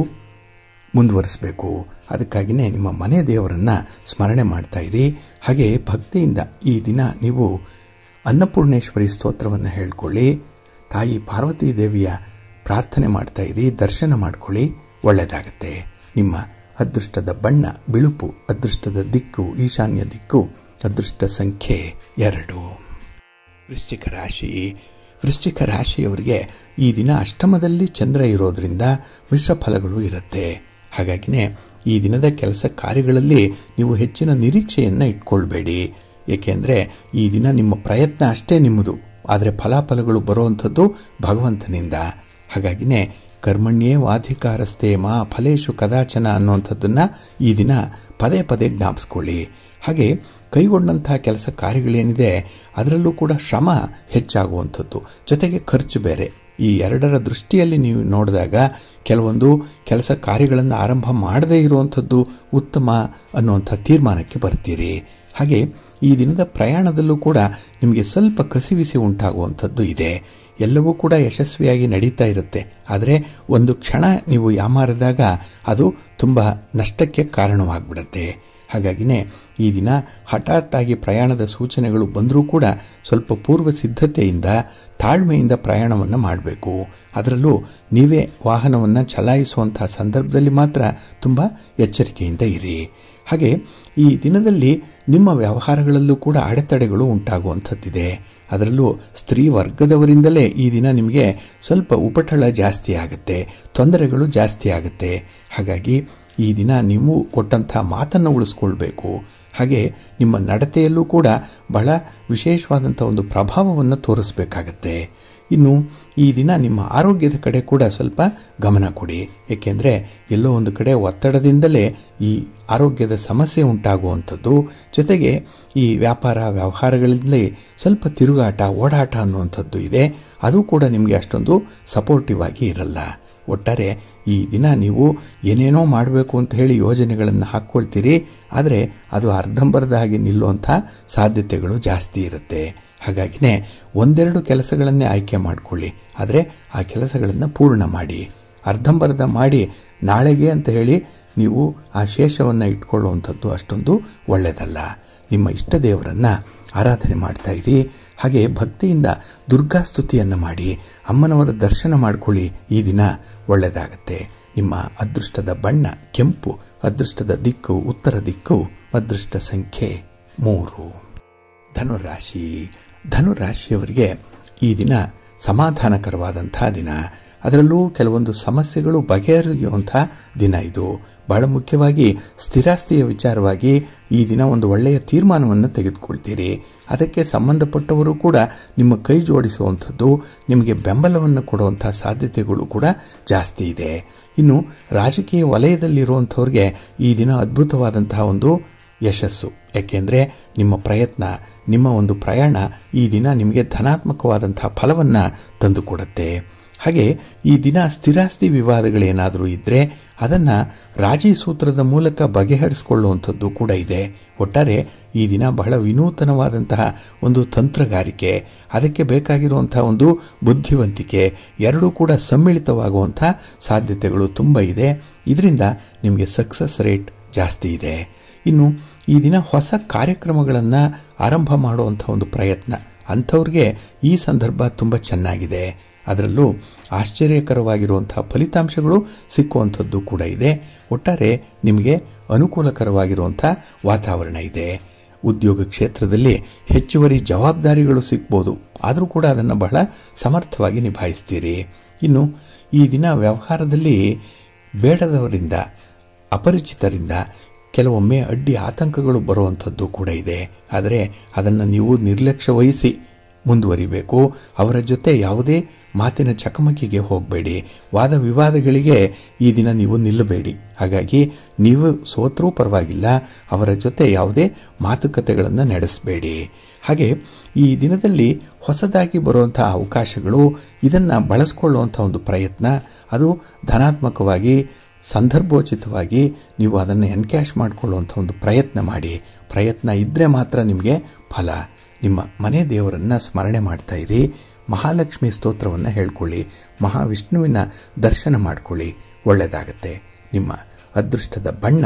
ಮುಂದುವರಿಸಬೇಕು. ಅದಕ್ಕಾಗಿಯೇ ನಿಮ್ಮ ಮನೆ ದೇವರನ್ನು ಸ್ಮರಣೆ ಮಾಡ್ತಾ ಇರಿ. ಹಾಗೆ ಭಕ್ತಿಯಿಂದ ಈ ದಿನ ನೀವು ಅನ್ನಪೂರ್ಣೇಶ್ವರಿ ಸ್ತೋತ್ರವನ್ನು ಹೇಳ್ಕೊಳ್ಳಿ. ತಾಯಿ ಪಾರ್ವತಿ ದೇವಿಯ ಪ್ರಾರ್ಥನೆ ಮಾಡ್ತಾ ಇರಿ, ದರ್ಶನ ಮಾಡ್ಕೊಳ್ಳಿ, ಒಳ್ಳೆಯದಾಗತ್ತೆ. ನಿಮ್ಮ ಅದೃಷ್ಟದ ಬಣ್ಣ ಬಿಳುಪು, ಅದೃಷ್ಟದ ದಿಕ್ಕು ಈಶಾನ್ಯ ದಿಕ್ಕು, ಅದೃಷ್ಟ ಸಂಖ್ಯೆ 2. ವೃಶ್ಚಿಕ ರಾಶಿ. ವೃಶ್ಚಿಕ ರಾಶಿಯವರಿಗೆ ಈ ದಿನ ಅಷ್ಟಮದಲ್ಲಿ ಚಂದ್ರ ಇರೋದ್ರಿಂದ ಮಿಶ್ರ ಫಲಗಳು ಇರುತ್ತೆ. ಹಾಗಾಗಿನೇ ಈ ದಿನದ ಕೆಲಸ ಕಾರ್ಯಗಳಲ್ಲಿ ನೀವು ಹೆಚ್ಚಿನ ನಿರೀಕ್ಷೆಯನ್ನು ಇಟ್ಕೊಳ್ಬೇಡಿ. ಏಕೆಂದರೆ ಈ ದಿನ ನಿಮ್ಮ ಪ್ರಯತ್ನ ಅಷ್ಟೇ ನಿಮ್ಮದು, ಆದರೆ ಫಲಾಫಲಗಳು ಬರುವಂಥದ್ದು ಭಗವಂತನಿಂದ. ಹಾಗಾಗಿನೇ ಕರ್ಮಣ್ಯೇ ವಾಧಿಕಾರಸ್ಥೆ ಮಾ ಫಲೇಶು ಕದಾಚನ ಅನ್ನುವಂಥದ್ದನ್ನು ಈ ದಿನ ಪದೇ ಪದೇ ಜ್ಞಾಪಿಸ್ಕೊಳ್ಳಿ. ಹಾಗೆ ಕೈಗೊಂಡಂಥ ಕೆಲಸ ಕಾರ್ಯಗಳೇನಿದೆ ಅದರಲ್ಲೂ ಕೂಡ ಶ್ರಮ ಹೆಚ್ಚಾಗುವಂಥದ್ದು, ಜೊತೆಗೆ ಖರ್ಚು ಬೇರೆ. ಈ ಎರಡರ ದೃಷ್ಟಿಯಲ್ಲಿ ನೀವು ನೋಡಿದಾಗ ಕೆಲವೊಂದು ಕೆಲಸ ಕಾರ್ಯಗಳನ್ನು ಆರಂಭ ಮಾಡದೇ ಇರುವಂಥದ್ದು ಉತ್ತಮ ಅನ್ನುವಂಥ ತೀರ್ಮಾನಕ್ಕೆ ಬರ್ತೀರಿ. ಹಾಗೆ ಈ ದಿನದ ಪ್ರಯಾಣದಲ್ಲೂ ಕೂಡ ನಿಮಗೆ ಸ್ವಲ್ಪ ಕಸಿವಿಸಿ ಉಂಟಾಗುವಂಥದ್ದು ಇದೆ. ಎಲ್ಲವೂ ಕೂಡ ಯಶಸ್ವಿಯಾಗಿ ನಡೀತಾ ಇರುತ್ತೆ. ಆದರೆ ಒಂದು ಕ್ಷಣ ನೀವು ಯಾಮಾರಿದಾಗ ಅದು ತುಂಬ ನಷ್ಟಕ್ಕೆ ಕಾರಣವಾಗ್ಬಿಡುತ್ತೆ. ಹಾಗಾಗಿನೇ ಈ ದಿನ ಹಠಾತ್ತಾಗಿ ಪ್ರಯಾಣದ ಸೂಚನೆಗಳು ಬಂದರೂ ಕೂಡ ಸ್ವಲ್ಪ ಪೂರ್ವ ಸಿದ್ಧತೆಯಿಂದ ತಾಳ್ಮೆಯಿಂದ ಪ್ರಯಾಣವನ್ನು ಮಾಡಬೇಕು. ಅದರಲ್ಲೂ ನೀವೇ ವಾಹನವನ್ನು ಚಲಾಯಿಸುವಂಥ ಸಂದರ್ಭದಲ್ಲಿ ಮಾತ್ರ ತುಂಬ ಎಚ್ಚರಿಕೆಯಿಂದ ಇರಿ. ಹಾಗೆ ಈ ದಿನದಲ್ಲಿ ನಿಮ್ಮ ವ್ಯವಹಾರಗಳಲ್ಲೂ ಕೂಡ ಅಡೆತಡೆಗಳು ಉಂಟಾಗುವಂಥದ್ದಿದೆ. ಅದರಲ್ಲೂ ಸ್ತ್ರೀ ವರ್ಗದವರಿಂದಲೇ ಈ ದಿನ ನಿಮಗೆ ಸ್ವಲ್ಪ ಉಪಟಳ ಜಾಸ್ತಿ ಆಗುತ್ತೆ, ತೊಂದರೆಗಳು ಜಾಸ್ತಿ ಆಗುತ್ತೆ. ಹಾಗಾಗಿ ಈ ದಿನ ನೀವು ಕೊಟ್ಟಂಥ ಮಾತನ್ನು ಉಳಿಸ್ಕೊಳ್ಬೇಕು. ಹಾಗೆ ನಿಮ್ಮ ನಡತೆಯಲ್ಲೂ ಕೂಡ ಬಹಳ ವಿಶೇಷವಾದಂಥ ಒಂದು ಪ್ರಭಾವವನ್ನು ತೋರಿಸಬೇಕಾಗತ್ತೆ. ಇನ್ನು ಈ ದಿನ ನಿಮ್ಮ ಆರೋಗ್ಯದ ಕಡೆ ಕೂಡ ಸ್ವಲ್ಪ ಗಮನ ಕೊಡಿ. ಏಕೆಂದರೆ ಎಲ್ಲೋ ಒಂದು ಕಡೆ ಒತ್ತಡದಿಂದಲೇ ಈ ಆರೋಗ್ಯದ ಸಮಸ್ಯೆ ಉಂಟಾಗುವಂಥದ್ದು, ಜೊತೆಗೆ ಈ ವ್ಯಾಪಾರ ವ್ಯವಹಾರಗಳಲ್ಲಿ ಸ್ವಲ್ಪ ತಿರುಗಾಟ ಓಡಾಟ ಅನ್ನುವಂಥದ್ದು ಇದೆ. ಅದು ಕೂಡ ನಿಮಗೆ ಅಷ್ಟೊಂದು ಸಪೋರ್ಟಿವ್ ಆಗಿ ಇರಲ್ಲ. ಒಟ್ಟಾರೆ ಈ ದಿನ ನೀವು ಏನೇನೋ ಮಾಡಬೇಕು ಅಂತ ಹೇಳಿ ಯೋಜನೆಗಳನ್ನು ಹಾಕ್ಕೊಳ್ತೀರಿ, ಆದರೆ ಅದು ಅರ್ಧಂಬರ್ಧ ಆಗಿ ನಿಲ್ಲುವಂಥ ಸಾಧ್ಯತೆಗಳು ಜಾಸ್ತಿ ಇರುತ್ತೆ. ಹಾಗಾಗಿನೇ ಒಂದೆರಡು ಕೆಲಸಗಳನ್ನೇ ಆಯ್ಕೆ ಮಾಡಿಕೊಳ್ಳಿ, ಆದರೆ ಆ ಕೆಲಸಗಳನ್ನು ಪೂರ್ಣ ಮಾಡಿ. ಅರ್ಧಂಬರ್ಧ ಮಾಡಿ ನಾಳೆಗೆ ಅಂತ ಹೇಳಿ ನೀವು ಆ ಶೇಷವನ್ನು ಇಟ್ಕೊಳ್ಳುವಂಥದ್ದು ಅಷ್ಟೊಂದು ಒಳ್ಳೆಯದಲ್ಲ. ನಿಮ್ಮ ಇಷ್ಟ ದೇವರನ್ನು ಆರಾಧನೆ ಮಾಡ್ತಾ ಇರಿ. ಹಾಗೆ ಭಕ್ತಿಯಿಂದ ದುರ್ಗಾ ಸ್ತುತಿಯನ್ನು ಮಾಡಿ ಅಮ್ಮನವರ ದರ್ಶನ ಮಾಡಿಕೊಳ್ಳಿ. ಈ ದಿನ ಒಳ್ಳೆಯದಾಗತ್ತೆ. ನಿಮ್ಮ ಅದೃಷ್ಟದ ಬಣ್ಣ ಕೆಂಪು, ಅದೃಷ್ಟದ ದಿಕ್ಕು ಉತ್ತರ ದಿಕ್ಕು, ಅದೃಷ್ಟ ಸಂಖ್ಯೆ 3. ಧನುರಾಶಿ. ಧನುರಾಶಿಯವರಿಗೆ ಈ ದಿನ ಸಮಾಧಾನಕರವಾದಂಥ ದಿನ. ಅದರಲ್ಲೂ ಕೆಲವೊಂದು ಸಮಸ್ಯೆಗಳು ಬಗೆಹರಿಯುವಂಥ ದಿನ ಇದು. ಬಹಳ ಮುಖ್ಯವಾಗಿ ಸ್ಥಿರಾಸ್ತಿಯ ವಿಚಾರವಾಗಿ ಈ ದಿನ ಒಂದು ಒಳ್ಳೆಯ ತೀರ್ಮಾನವನ್ನು ತೆಗೆದುಕೊಳ್ತೀರಿ. ಅದಕ್ಕೆ ಸಂಬಂಧಪಟ್ಟವರು ಕೂಡ ನಿಮ್ಮ ಕೈ ಜೋಡಿಸುವಂಥದ್ದು, ನಿಮಗೆ ಬೆಂಬಲವನ್ನು ಕೊಡುವಂಥ ಸಾಧ್ಯತೆಗಳು ಕೂಡ ಜಾಸ್ತಿ ಇದೆ. ಇನ್ನು ರಾಜಕೀಯ ವಲಯದಲ್ಲಿರುವಂಥವ್ರಿಗೆ ಈ ದಿನ ಅದ್ಭುತವಾದಂತಹ ಒಂದು ಯಶಸ್ಸು. ಯಾಕೆಂದರೆ ನಿಮ್ಮ ಪ್ರಯತ್ನ, ನಿಮ್ಮ ಒಂದು ಪ್ರಯಾಣ ಈ ದಿನ ನಿಮಗೆ ಧನಾತ್ಮಕವಾದಂತಹ ಫಲವನ್ನು ತಂದುಕೊಡುತ್ತೆ. ಹಾಗೆ ಈ ದಿನ ಸ್ಥಿರಾಸ್ತಿ ವಿವಾದಗಳೇನಾದರೂ ಇದ್ದರೆ ಅದನ್ನು ರಾಜಿ ಸೂತ್ರದ ಮೂಲಕ ಬಗೆಹರಿಸಿಕೊಳ್ಳುವಂಥದ್ದು ಕೂಡ ಇದೆ. ಒಟ್ಟಾರೆ ಈ ದಿನ ಬಹಳ ವಿನೂತನವಾದಂತಹ ಒಂದು ತಂತ್ರಗಾರಿಕೆ, ಅದಕ್ಕೆ ಬೇಕಾಗಿರುವಂಥ ಒಂದು ಬುದ್ಧಿವಂತಿಕೆ ಎರಡೂ ಕೂಡ ಸಮ್ಮಿಳಿತವಾಗುವಂಥ ಸಾಧ್ಯತೆಗಳು ತುಂಬ ಇದೆ. ಇದರಿಂದ ನಿಮಗೆ ಸಕ್ಸಸ್ ರೇಟ್ ಜಾಸ್ತಿ ಇದೆ. ಇನ್ನು ಈ ದಿನ ಹೊಸ ಕಾರ್ಯಕ್ರಮಗಳನ್ನು ಆರಂಭ ಮಾಡುವಂಥ ಒಂದು ಪ್ರಯತ್ನ, ಅಂಥವ್ರಿಗೆ ಈ ಸಂದರ್ಭ ತುಂಬ ಚೆನ್ನಾಗಿದೆ. ಅದರಲ್ಲೂ ಆಶ್ಚರ್ಯಕರವಾಗಿರುವಂಥ ಫಲಿತಾಂಶಗಳು ಸಿಕ್ಕುವಂಥದ್ದು ಕೂಡ ಇದೆ. ಒಟ್ಟಾರೆ ನಿಮಗೆ ಅನುಕೂಲಕರವಾಗಿರುವಂಥ ವಾತಾವರಣ ಇದೆ. ಉದ್ಯೋಗ ಕ್ಷೇತ್ರದಲ್ಲಿ ಹೆಚ್ಚುವರಿ ಜವಾಬ್ದಾರಿಗಳು ಸಿಗ್ಬೋದು, ಆದರೂ ಕೂಡ ಅದನ್ನು ಬಹಳ ಸಮರ್ಥವಾಗಿ ನಿಭಾಯಿಸ್ತೀರಿ. ಇನ್ನು ಈ ದಿನ ವ್ಯವಹಾರದಲ್ಲಿ ಬೇಡದವರಿಂದ, ಅಪರಿಚಿತರಿಂದ ಕೆಲವೊಮ್ಮೆ ಅಡ್ಡಿ ಆತಂಕಗಳು ಬರುವಂಥದ್ದು ಕೂಡ ಇದೆ. ಆದರೆ ಅದನ್ನು ನೀವು ನಿರ್ಲಕ್ಷ್ಯ ವಹಿಸಿ ಮುಂದುವರಿಬೇಕು. ಅವರ ಜೊತೆ ಯಾವುದೇ ಮಾತಿನ ಚಕಮಕಿಗೆ ಹೋಗಬೇಡಿ. ವಾದ ವಿವಾದಗಳಿಗೆ ಈ ದಿನ ನೀವು ನಿಲ್ಲಬೇಡಿ. ಹಾಗಾಗಿ ನೀವು ಸೋತರೂ ಪರವಾಗಿಲ್ಲ, ಅವರ ಜೊತೆ ಯಾವುದೇ ಮಾತುಕತೆಗಳನ್ನು ನಡೆಸಬೇಡಿ. ಹಾಗೆ ಈ ದಿನದಲ್ಲಿ ಹೊಸದಾಗಿ ಬರುವಂಥ ಅವಕಾಶಗಳು, ಇದನ್ನು ಬಳಸ್ಕೊಳ್ಳುವಂಥ ಒಂದು ಪ್ರಯತ್ನ, ಅದು ಧನಾತ್ಮಕವಾಗಿ ಸಂದರ್ಭೋಚಿತವಾಗಿ ನೀವು ಅದನ್ನು ಎನ್ಕ್ಯಾಶ್ ಮಾಡಿಕೊಳ್ಳುವಂಥ ಒಂದು ಪ್ರಯತ್ನ ಮಾಡಿ. ಪ್ರಯತ್ನ ಇದ್ದರೆ ಮಾತ್ರ ನಿಮಗೆ ಫಲ. ನಿಮ್ಮ ಮನೆ ದೇವರನ್ನು ಸ್ಮರಣೆ ಮಾಡ್ತಾ ಇರಿ. ಮಹಾಲಕ್ಷ್ಮಿ ಸ್ತೋತ್ರವನ್ನು ಹೇಳ್ಕೊಳ್ಳಿ. ಮಹಾವಿಷ್ಣುವಿನ ದರ್ಶನ ಮಾಡಿಕೊಳ್ಳಿ. ಒಳ್ಳೆಯದಾಗತ್ತೆ. ನಿಮ್ಮ ಅದೃಷ್ಟದ ಬಣ್ಣ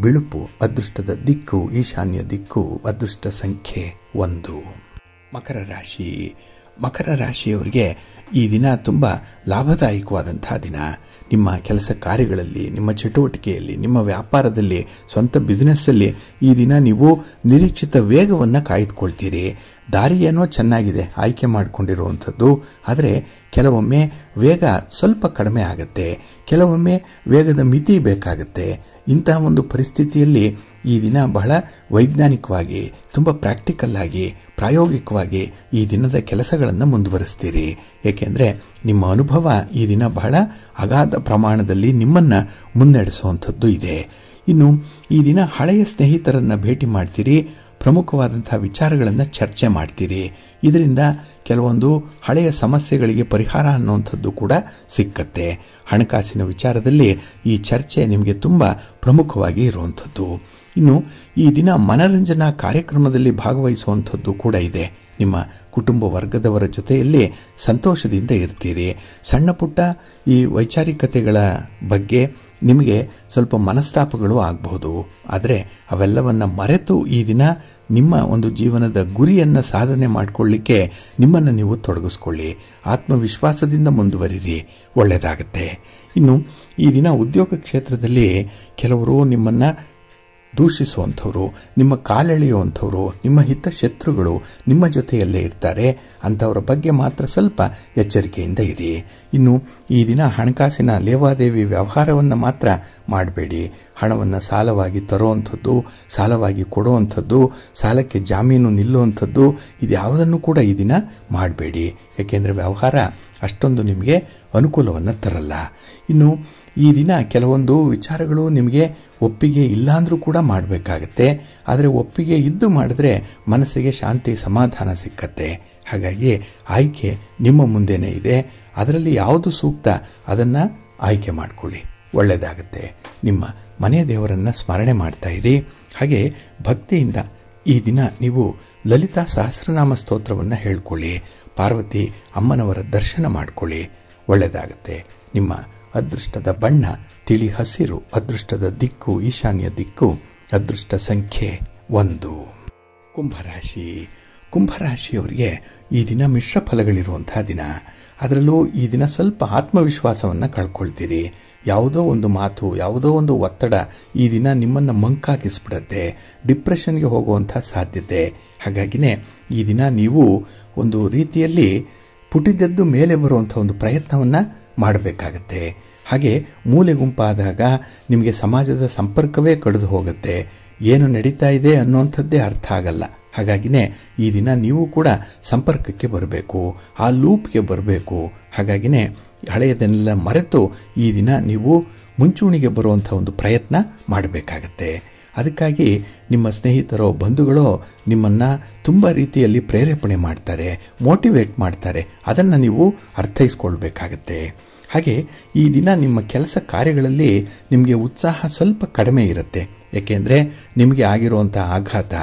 ಬಿಳುಪು, ಅದೃಷ್ಟದ ದಿಕ್ಕು ಈಶಾನ್ಯ ದಿಕ್ಕು, ಅದೃಷ್ಟ ಸಂಖ್ಯೆ 1. ಮಕರ ರಾಶಿ. ಮಕರ ರಾಶಿಯವರಿಗೆ ಈ ದಿನ ತುಂಬ ಲಾಭದಾಯಕವಾದಂತಹ ದಿನ. ನಿಮ್ಮ ಕೆಲಸ ಕಾರ್ಯಗಳಲ್ಲಿ, ನಿಮ್ಮ ಚಟುವಟಿಕೆಯಲ್ಲಿ, ನಿಮ್ಮ ವ್ಯಾಪಾರದಲ್ಲಿ, ಸ್ವಂತ ಬಿಸ್ನೆಸ್ಸಲ್ಲಿ ಈ ದಿನ ನೀವು ನಿರೀಕ್ಷಿತ ವೇಗವನ್ನು ಕಾಯ್ದುಕೊಳ್ತೀರಿ. ದಾರಿ ಏನೋ ಚೆನ್ನಾಗಿದೆ ಆಯ್ಕೆ ಮಾಡಿಕೊಂಡಿರುವಂಥದ್ದು, ಆದರೆ ಕೆಲವೊಮ್ಮೆ ವೇಗ ಸ್ವಲ್ಪ ಕಡಿಮೆ ಆಗುತ್ತೆ, ಕೆಲವೊಮ್ಮೆ ವೇಗದ ಮಿತಿ ಬೇಕಾಗುತ್ತೆ. ಇಂತಹ ಒಂದು ಪರಿಸ್ಥಿತಿಯಲ್ಲಿ ಈ ದಿನ ಬಹಳ ವೈಜ್ಞಾನಿಕವಾಗಿ, ತುಂಬ ಪ್ರಾಕ್ಟಿಕಲ್ ಆಗಿ, ಪ್ರಾಯೋಗಿಕವಾಗಿ ಈ ದಿನದ ಕೆಲಸಗಳನ್ನು ಮುಂದುವರಿಸ್ತೀರಿ. ಏಕೆಂದರೆ ನಿಮ್ಮ ಅನುಭವ ಈ ದಿನ ಬಹಳ ಅಗಾಧ ಪ್ರಮಾಣದಲ್ಲಿ ನಿಮ್ಮನ್ನು ಮುನ್ನಡೆಸುವಂಥದ್ದು ಇದೆ. ಇನ್ನು ಈ ದಿನ ಹಳೆಯ ಸ್ನೇಹಿತರನ್ನು ಭೇಟಿ ಮಾಡ್ತೀರಿ. ಪ್ರಮುಖವಾದಂಥ ವಿಚಾರಗಳನ್ನು ಚರ್ಚೆ ಮಾಡ್ತೀರಿ. ಇದರಿಂದ ಕೆಲವೊಂದು ಹಳೆಯ ಸಮಸ್ಯೆಗಳಿಗೆ ಪರಿಹಾರ ಅನ್ನುವಂಥದ್ದು ಕೂಡ ಸಿಕ್ಕತ್ತೆ. ಹಣಕಾಸಿನ ವಿಚಾರದಲ್ಲಿ ಈ ಚರ್ಚೆ ನಿಮಗೆ ತುಂಬ ಪ್ರಮುಖವಾಗಿ ಇರುವಂಥದ್ದು. ಇನ್ನು ಈ ದಿನ ಮನರಂಜನಾ ಕಾರ್ಯಕ್ರಮದಲ್ಲಿ ಭಾಗವಹಿಸುವಂಥದ್ದು ಕೂಡ ಇದೆ. ನಿಮ್ಮ ಕುಟುಂಬ ವರ್ಗದವರ ಜೊತೆಯಲ್ಲಿ ಸಂತೋಷದಿಂದ ಇರ್ತೀರಿ. ಸಣ್ಣ ಪುಟ್ಟ ಈ ವೈಚಾರಿಕತೆಗಳ ಬಗ್ಗೆ ನಿಮಗೆ ಸ್ವಲ್ಪ ಮನಸ್ತಾಪಗಳು ಆಗಬಹುದು. ಆದರೆ ಅವೆಲ್ಲವನ್ನು ಮರೆತು ಈ ದಿನ ನಿಮ್ಮ ಒಂದು ಜೀವನದ ಗುರಿಯನ್ನು ಸಾಧನೆ ಮಾಡಿಕೊಳ್ಳಿಕ್ಕೆ ನಿಮ್ಮನ್ನು ನೀವು ತೊಡಗಿಸ್ಕೊಳ್ಳಿ. ಆತ್ಮವಿಶ್ವಾಸದಿಂದ ಮುಂದುವರಿರಿ. ಒಳ್ಳೆಯದಾಗತ್ತೆ. ಇನ್ನು ಈ ದಿನ ಉದ್ಯೋಗ ಕ್ಷೇತ್ರದಲ್ಲಿ ಕೆಲವರು ನಿಮ್ಮನ್ನು ದೂಷಿಸುವಂಥವ್ರು, ನಿಮ್ಮ ಕಾಲೆಳೆಯುವಂಥವ್ರು, ನಿಮ್ಮ ಹಿತಶತ್ರುಗಳು ನಿಮ್ಮ ಜೊತೆಯಲ್ಲೇ ಇರ್ತಾರೆ. ಅಂಥವರ ಬಗ್ಗೆ ಮಾತ್ರ ಸ್ವಲ್ಪ ಎಚ್ಚರಿಕೆಯಿಂದ ಇರಿ. ಇನ್ನು ಈ ದಿನ ಹಣಕಾಸಿನ ಲೇವಾದೇವಿ ವ್ಯವಹಾರವನ್ನು ಮಾತ್ರ ಮಾಡಬೇಡಿ. ಹಣವನ್ನು ಸಾಲವಾಗಿ ತರುವಂಥದ್ದು, ಸಾಲವಾಗಿ ಕೊಡುವಂಥದ್ದು, ಸಾಲಕ್ಕೆ ಜಾಮೀನು ನಿಲ್ಲುವಂಥದ್ದು, ಇದ್ಯಾವುದನ್ನು ಕೂಡ ಈ ದಿನ ಮಾಡಬೇಡಿ. ಯಾಕೆಂದರೆ ವ್ಯವಹಾರ ಅಷ್ಟೊಂದು ನಿಮಗೆ ಅನುಕೂಲವನ್ನು ತರಲ್ಲ. ಇನ್ನು ಈ ದಿನ ಕೆಲವೊಂದು ವಿಚಾರಗಳು ನಿಮಗೆ ಒಪ್ಪಿಗೆ ಇಲ್ಲಾಂದ್ರೂ ಕೂಡ ಮಾಡಬೇಕಾಗತ್ತೆ. ಆದರೆ ಒಪ್ಪಿಗೆ ಇದ್ದು ಮಾಡಿದ್ರೆ ಮನಸ್ಸಿಗೆ ಶಾಂತಿ ಸಮಾಧಾನ ಸಿಕ್ಕತ್ತೆ. ಹಾಗಾಗಿ ಆಯ್ಕೆ ನಿಮ್ಮ ಮುಂದೆನೇ ಇದೆ. ಅದರಲ್ಲಿ ಯಾವುದು ಸೂಕ್ತ ಅದನ್ನು ಆಯ್ಕೆ ಮಾಡಿಕೊಳ್ಳಿ, ಒಳ್ಳೆಯದಾಗತ್ತೆ. ನಿಮ್ಮ ಮನೆ ದೇವರನ್ನು ಸ್ಮರಣೆ ಮಾಡ್ತಾ ಇರಿ. ಹಾಗೆ ಭಕ್ತಿಯಿಂದ ಈ ದಿನ ನೀವು ಲಲಿತಾ ಸಹಸ್ರನಾಮ ಸ್ತೋತ್ರವನ್ನು ಹೇಳ್ಕೊಳ್ಳಿ. ಪಾರ್ವತಿ ಅಮ್ಮನವರ ದರ್ಶನ ಮಾಡಿಕೊಳ್ಳಿ, ಒಳ್ಳೆಯದಾಗತ್ತೆ. ನಿಮ್ಮ ಅದೃಷ್ಟದ ಬಣ್ಣ ತಿಳಿ ಹಸಿರು, ಅದೃಷ್ಟದ ದಿಕ್ಕು ಈಶಾನ್ಯ ದಿಕ್ಕು, ಅದೃಷ್ಟ ಸಂಖ್ಯೆ 1. ಕುಂಭರಾಶಿ. ಕುಂಭರಾಶಿಯವರಿಗೆ ಈ ದಿನ ಮಿಶ್ರ ಫಲಗಳಿರುವಂತಹ ದಿನ. ಅದರಲ್ಲೂ ಈ ದಿನ ಸ್ವಲ್ಪ ಆತ್ಮವಿಶ್ವಾಸವನ್ನು ಕಳ್ಕೊಳ್ತೀರಿ. ಯಾವುದೋ ಒಂದು ಮಾತು, ಯಾವುದೋ ಒಂದು ಒತ್ತಡ ಈ ದಿನ ನಿಮ್ಮನ್ನು ಮಂಕಾಗಿಸ್ಬಿಡತ್ತೆ. ಡಿಪ್ರೆಷನ್ಗೆ ಹೋಗುವಂಥ ಸಾಧ್ಯತೆ. ಹಾಗಾಗಿನೇ ಈ ದಿನ ನೀವು ಒಂದು ರೀತಿಯಲ್ಲಿ ಪುಟಿದೆದ್ದು ಮೇಲೆ ಬರುವಂಥ ಒಂದು ಪ್ರಯತ್ನವನ್ನು ಮಾಡಬೇಕಾಗತ್ತೆ. ಹಾಗೆ ಮೂಲೆ ಗುಂಪಾದಾಗ ನಿಮಗೆ ಸಮಾಜದ ಸಂಪರ್ಕವೇ ಕಡಿದು ಹೋಗುತ್ತೆ. ಏನು ನಡೀತಾ ಇದೆ ಅನ್ನುವಂಥದ್ದೇ ಅರ್ಥ ಆಗಲ್ಲ. ಹಾಗಾಗಿನೇ ಈ ದಿನ ನೀವು ಕೂಡ ಸಂಪರ್ಕಕ್ಕೆ ಬರಬೇಕು, ಆ ಲೂಪ್ಗೆ ಬರಬೇಕು. ಹಾಗಾಗಿನೇ ಹಳೆಯದನ್ನೆಲ್ಲ ಮರೆತು ಈ ದಿನ ನೀವು ಮುಂಚೂಣಿಗೆ ಬರುವಂಥ ಒಂದು ಪ್ರಯತ್ನ ಮಾಡಬೇಕಾಗತ್ತೆ. ಅದಕ್ಕಾಗಿ ನಿಮ್ಮ ಸ್ನೇಹಿತರೋ ಬಂಧುಗಳೋ ನಿಮ್ಮನ್ನು ತುಂಬ ರೀತಿಯಲ್ಲಿ ಪ್ರೇರೇಪಣೆ ಮಾಡ್ತಾರೆ, ಮೋಟಿವೇಟ್ ಮಾಡ್ತಾರೆ. ಅದನ್ನು ನೀವು ಅರ್ಥೈಸ್ಕೊಳ್ಬೇಕಾಗತ್ತೆ. ಹಾಗೆ ಈ ದಿನ ನಿಮ್ಮ ಕೆಲಸ ಕಾರ್ಯಗಳಲ್ಲಿ ನಿಮಗೆ ಉತ್ಸಾಹ ಸ್ವಲ್ಪ ಕಡಿಮೆ ಇರುತ್ತೆ. ಏಕೆಂದರೆ ನಿಮಗೆ ಆಗಿರುವಂಥ ಆಘಾತ,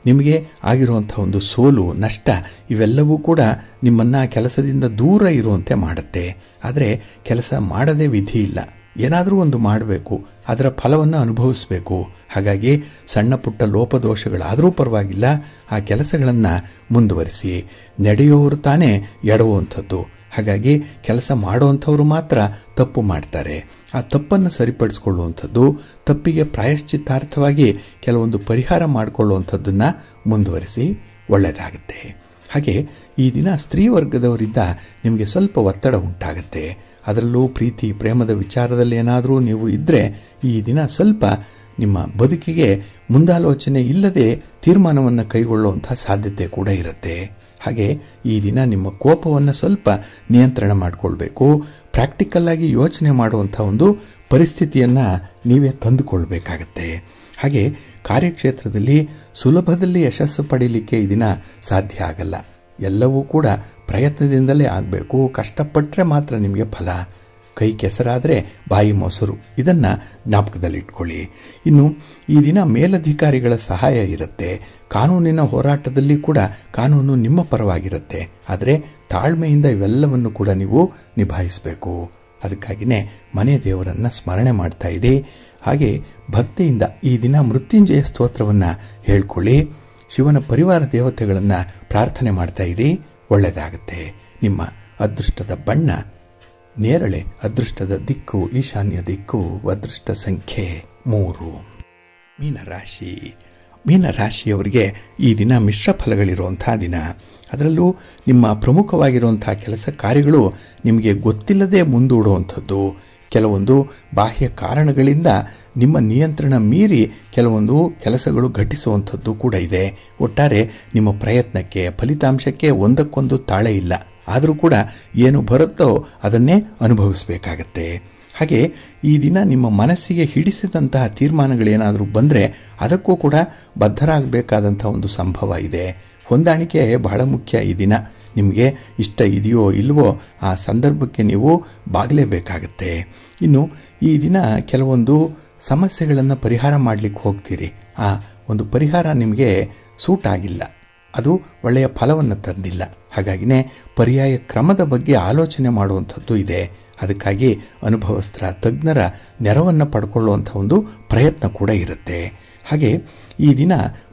ನಿಮಗೆ ಆಗಿರುವಂಥ ಒಂದು ಸೋಲು, ನಷ್ಟ ಇವೆಲ್ಲವೂ ಕೂಡ ನಿಮ್ಮನ್ನು ಕೆಲಸದಿಂದ ದೂರ ಇರುವಂತೆ ಮಾಡುತ್ತೆ. ಆದರೆ ಕೆಲಸ ಮಾಡದೇ ವಿಧಿ ಇಲ್ಲ. ಏನಾದರೂ ಒಂದು ಮಾಡಬೇಕು, ಅದರ ಫಲವನ್ನು ಅನುಭವಿಸಬೇಕು. ಹಾಗಾಗಿ ಸಣ್ಣ ಪುಟ್ಟ ಲೋಪದೋಷಗಳಾದರೂ ಪರವಾಗಿಲ್ಲ, ಆ ಕೆಲಸಗಳನ್ನು ಮುಂದುವರಿಸಿ. ನಡೆಯುವವರು ತಾನೇ ಎಡವುವಂಥದ್ದು. ಹಾಗಾಗಿ ಕೆಲಸ ಮಾಡುವಂಥವರು ಮಾತ್ರ ತಪ್ಪು ಮಾಡ್ತಾರೆ. ಆ ತಪ್ಪನ್ನು ಸರಿಪಡಿಸ್ಕೊಳ್ಳುವಂಥದ್ದು, ತಪ್ಪಿಗೆ ಪ್ರಾಯಶ್ಚಿತ್ತಾರ್ಥವಾಗಿ ಕೆಲವೊಂದು ಪರಿಹಾರ ಮಾಡಿಕೊಳ್ಳುವಂಥದ್ದನ್ನು ಮುಂದುವರಿಸಿ, ಒಳ್ಳೆಯದಾಗುತ್ತೆ. ಹಾಗೆ ಈ ದಿನ ಸ್ತ್ರೀ ವರ್ಗದವರಿಂದ ನಿಮಗೆ ಸ್ವಲ್ಪ ಒತ್ತಡ ಉಂಟಾಗುತ್ತೆ. ಅದರಲ್ಲೂ ಪ್ರೀತಿ ಪ್ರೇಮದ ವಿಚಾರದಲ್ಲಿ ಏನಾದರೂ ನೀವು ಇದ್ದರೆ ಈ ದಿನ ಸ್ವಲ್ಪ ನಿಮ್ಮ ಬದುಕಿಗೆ ಮುಂದಾಲೋಚನೆ ಇಲ್ಲದೆ ತೀರ್ಮಾನವನ್ನು ಕೈಗೊಳ್ಳುವಂಥ ಸಾಧ್ಯತೆ ಕೂಡ ಇರುತ್ತೆ. ಹಾಗೆ ಈ ದಿನ ನಿಮ್ಮ ಕೋಪವನ್ನು ಸ್ವಲ್ಪ ನಿಯಂತ್ರಣ ಮಾಡಿಕೊಳ್ಬೇಕು. ಪ್ರಾಕ್ಟಿಕಲ್ ಆಗಿ ಯೋಚನೆ ಮಾಡುವಂಥ ಒಂದು ಪರಿಸ್ಥಿತಿಯನ್ನು ನೀವೇ ತಂದುಕೊಳ್ಬೇಕಾಗತ್ತೆ. ಹಾಗೆ ಕಾರ್ಯಕ್ಷೇತ್ರದಲ್ಲಿ ಸುಲಭದಲ್ಲಿ ಯಶಸ್ಸು ಪಡೀಲಿಕ್ಕೆ ಈ ದಿನ ಸಾಧ್ಯ ಆಗಲ್ಲ. ಎಲ್ಲವೂ ಕೂಡ ಪ್ರಯತ್ನದಿಂದಲೇ ಆಗಬೇಕು. ಕಷ್ಟಪಟ್ಟರೆ ಮಾತ್ರ ನಿಮಗೆ ಫಲ. ಕೈ ಕೆಸರಾದರೆ ಬಾಯಿ ಮೊಸರು, ಇದನ್ನು ಜ್ಞಾಪಕದಲ್ಲಿಟ್ಕೊಳ್ಳಿ. ಇನ್ನು ಈ ದಿನ ಮೇಲಧಿಕಾರಿಗಳ ಸಹಾಯ ಇರುತ್ತೆ. ಕಾನೂನಿನ ಹೋರಾಟದಲ್ಲಿ ಕೂಡ ಕಾನೂನು ನಿಮ್ಮ ಪರವಾಗಿರುತ್ತೆ. ಆದರೆ ತಾಳ್ಮೆಯಿಂದ ಇವೆಲ್ಲವನ್ನು ಕೂಡ ನೀವು ನಿಭಾಯಿಸಬೇಕು. ಅದಕ್ಕಾಗಿಯೇ ಮನೆ ದೇವರನ್ನು ಸ್ಮರಣೆ ಮಾಡ್ತಾ ಇರಿ. ಹಾಗೆ ಭಕ್ತಿಯಿಂದ ಈ ದಿನ ಮೃತ್ಯುಂಜಯ ಸ್ತೋತ್ರವನ್ನು ಹೇಳ್ಕೊಳ್ಳಿ. ಶಿವನ ಪರಿವಾರ ದೇವತೆಗಳನ್ನು ಪ್ರಾರ್ಥನೆ ಮಾಡ್ತಾ ಇರಿ, ಒಳ್ಳೆಯದಾಗುತ್ತೆ. ನಿಮ್ಮ ಅದೃಷ್ಟದ ಬಣ್ಣ ನೇರಳೆ, ಅದೃಷ್ಟದ ದಿಕ್ಕು ಈಶಾನ್ಯ ದಿಕ್ಕು, ಅದೃಷ್ಟ ಸಂಖ್ಯೆ 3. ಮೀನರಾಶಿ. ಮೀನರಾಶಿಯವರಿಗೆ ಈ ದಿನ ಮಿಶ್ರ ಫಲಗಳಿರುವಂಥ ದಿನ. ಅದರಲ್ಲೂ ನಿಮ್ಮ ಪ್ರಮುಖವಾಗಿರುವಂಥ ಕೆಲಸ ಕಾರ್ಯಗಳು ನಿಮಗೆ ಗೊತ್ತಿಲ್ಲದೆ ಮುಂದೂಡುವಂಥದ್ದು. ಕೆಲವೊಂದು ಬಾಹ್ಯ ಕಾರಣಗಳಿಂದ ನಿಮ್ಮ ನಿಯಂತ್ರಣ ಮೀರಿ ಕೆಲವೊಂದು ಕೆಲಸಗಳು ಘಟಿಸುವಂಥದ್ದು ಕೂಡ ಇದೆ. ಒಟ್ಟಾರೆ ನಿಮ್ಮ ಪ್ರಯತ್ನಕ್ಕೆ ಫಲಿತಾಂಶಕ್ಕೆ ಒಂದಕ್ಕೊಂದು ತಾಳೆ ಇಲ್ಲ. ಆದರೂ ಕೂಡ ಏನು ಬರುತ್ತೋ ಅದನ್ನೇ ಅನುಭವಿಸಬೇಕಾಗತ್ತೆ. ಹಾಗೆ ಈ ದಿನ ನಿಮ್ಮ ಮನಸ್ಸಿಗೆ ಹಿಡಿಸಿದಂತಹ ತೀರ್ಮಾನಗಳೇನಾದರೂ ಬಂದರೆ ಅದಕ್ಕೂ ಕೂಡ ಬದ್ಧರಾಗಬೇಕಾದಂಥ ಒಂದು ಸಂಭವ ಇದೆ. ಹೊಂದಾಣಿಕೆ ಬಹಳ ಮುಖ್ಯ. ಈ ದಿನ ನಿಮಗೆ ಇಷ್ಟ ಇದೆಯೋ ಇಲ್ವೋ ಆ ಸಂದರ್ಭಕ್ಕೆ ನೀವು ಬಾಗಲೇಬೇಕಾಗತ್ತೆ. ಇನ್ನು ಈ ದಿನ ಕೆಲವೊಂದು ಸಮಸ್ಯೆಗಳನ್ನು ಪರಿಹಾರ ಮಾಡಲಿಕ್ಕೆ ಹೋಗ್ತೀರಿ. ಆ ಒಂದು ಪರಿಹಾರ ನಿಮಗೆ ಸೂಟ್ ಆಗಿಲ್ಲ, ಅದು ಒಳ್ಳೆಯ ಫಲವನ್ನು ತಂದಿಲ್ಲ. ಹಾಗಾಗಿನೇ ಪರ್ಯಾಯ ಕ್ರಮದ ಬಗ್ಗೆ ಆಲೋಚನೆ ಮಾಡುವಂಥದ್ದು ಇದೆ. ಅದಕ್ಕಾಗಿ ಅನುಭವಸ್ಥ ತಜ್ಞರ ನೆರವನ್ನು ಪಡ್ಕೊಳ್ಳುವಂಥ ಒಂದು ಪ್ರಯತ್ನ ಕೂಡ ಇರುತ್ತೆ. ಹಾಗೆ ಈ ದಿನ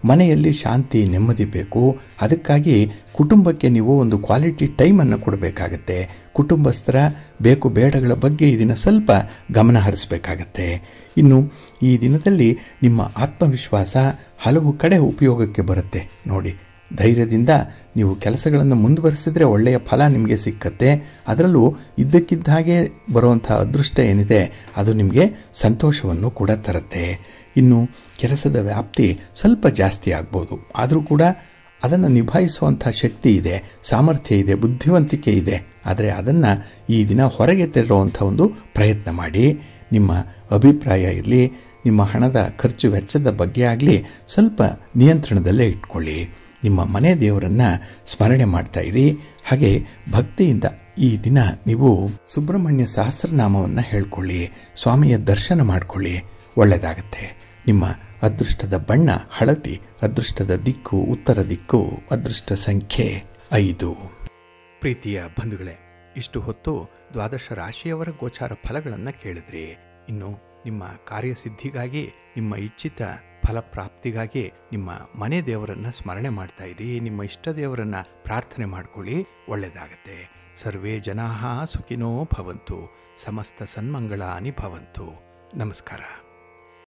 ಮನೆಯಲ್ಲಿ ಶಾಂತಿ ನೆಮ್ಮದಿ ಬೇಕು. ಅದಕ್ಕಾಗಿ ಕುಟುಂಬಕ್ಕೆ ನೀವು ಒಂದು ಕ್ವಾಲಿಟಿ ಟೈಮನ್ನು ಕೊಡಬೇಕಾಗತ್ತೆ. ಕುಟುಂಬಸ್ಥರ ಬೇಕು ಬೇಡಗಳ ಬಗ್ಗೆ ಈ ದಿನ ಸ್ವಲ್ಪ ಗಮನ ಹರಿಸಬೇಕಾಗತ್ತೆ. ಇನ್ನು ಈ ದಿನದಲ್ಲಿ ನಿಮ್ಮ ಆತ್ಮವಿಶ್ವಾಸ ಹಲವು ಕಡೆ ಉಪಯೋಗಕ್ಕೆ ಬರುತ್ತೆ. ನೋಡಿ, ಧೈರ್ಯದಿಂದ ನೀವು ಕೆಲಸಗಳನ್ನು ಮುಂದುವರಿಸಿದ್ರೆ ಒಳ್ಳೆಯ ಫಲ ನಿಮಗೆ ಸಿಕ್ಕತ್ತೆ. ಅದರಲ್ಲೂ ಇದ್ದಕ್ಕಿದ್ದ ಹಾಗೆ ಬರುವಂಥ ಅದೃಷ್ಟ ಏನಿದೆ ಅದು ನಿಮಗೆ ಸಂತೋಷವನ್ನು ಕೂಡ ತರುತ್ತೆ. ಇನ್ನು ಕೆಲಸದ ವ್ಯಾಪ್ತಿ ಸ್ವಲ್ಪ ಜಾಸ್ತಿ ಆಗ್ಬೋದು, ಆದರೂ ಕೂಡ ಅದನ್ನು ನಿಭಾಯಿಸುವಂಥ ಶಕ್ತಿ ಇದೆ, ಸಾಮರ್ಥ್ಯ ಇದೆ, ಬುದ್ಧಿವಂತಿಕೆ ಇದೆ. ಆದರೆ ಅದನ್ನು ಈ ದಿನ ಹೊರಗೆ ತರುವಂಥ ಒಂದು ಪ್ರಯತ್ನ ಮಾಡಿ. ನಿಮ್ಮ ಅಭಿಪ್ರಾಯ ಇರಲಿ, ನಿಮ್ಮ ಹಣದ ಖರ್ಚು ವೆಚ್ಚದ ಬಗ್ಗೆ ಆಗಲಿ ಸ್ವಲ್ಪ ನಿಯಂತ್ರಣದಲ್ಲೇ ಇಟ್ಕೊಳ್ಳಿ. ನಿಮ್ಮ ಮನೆ ದೇವರನ್ನು ಸ್ಮರಣೆ ಮಾಡ್ತಾ ಇರಿ. ಹಾಗೆ ಭಕ್ತಿಯಿಂದ ಈ ದಿನ ನೀವು ಸುಬ್ರಹ್ಮಣ್ಯ ಸಹಸ್ರನಾಮವನ್ನು ಹೇಳ್ಕೊಳ್ಳಿ, ಸ್ವಾಮಿಯ ದರ್ಶನ ಮಾಡಿಕೊಳ್ಳಿ, ಒಳ್ಳೆಯದಾಗತ್ತೆ. ನಿಮ್ಮ ಅದೃಷ್ಟದ ಬಣ್ಣ ಹಳದಿ, ಅದೃಷ್ಟದ ದಿಕ್ಕು ಉತ್ತರ ದಿಕ್ಕು, ಅದೃಷ್ಟ ಸಂಖ್ಯೆ 5. ಪ್ರೀತಿಯ ಬಂಧುಗಳೇ, ಇಷ್ಟು ಹೊತ್ತು ದ್ವಾದಶ ರಾಶಿಯವರ ಗೋಚಾರ ಫಲಗಳನ್ನು ಕೇಳಿದ್ರಿ. ಇನ್ನು ನಿಮ್ಮ ಕಾರ್ಯಸಿದ್ಧಿಗಾಗಿ, ನಿಮ್ಮ ಇಚ್ಛಿತ ಫಲಪ್ರಾಪ್ತಿಗಾಗಿ ನಿಮ್ಮ ಮನೆ ದೇವರನ್ನು ಸ್ಮರಣೆ ಮಾಡ್ತಾ ಇರಿ. ನಿಮ್ಮ ಇಷ್ಟ ದೇವರನ್ನು ಪ್ರಾರ್ಥನೆ ಮಾಡ್ಕೊಳ್ಳಿ, ಒಳ್ಳೆಯದಾಗತ್ತೆ. ಸರ್ವೇ ಜನಾಃ ಸುಖಿನೋ ಭವಂತು, ಸಮಸ್ತ ಸನ್ಮಂಗಳಾನಿ ಭವಂತು. ನಮಸ್ಕಾರ.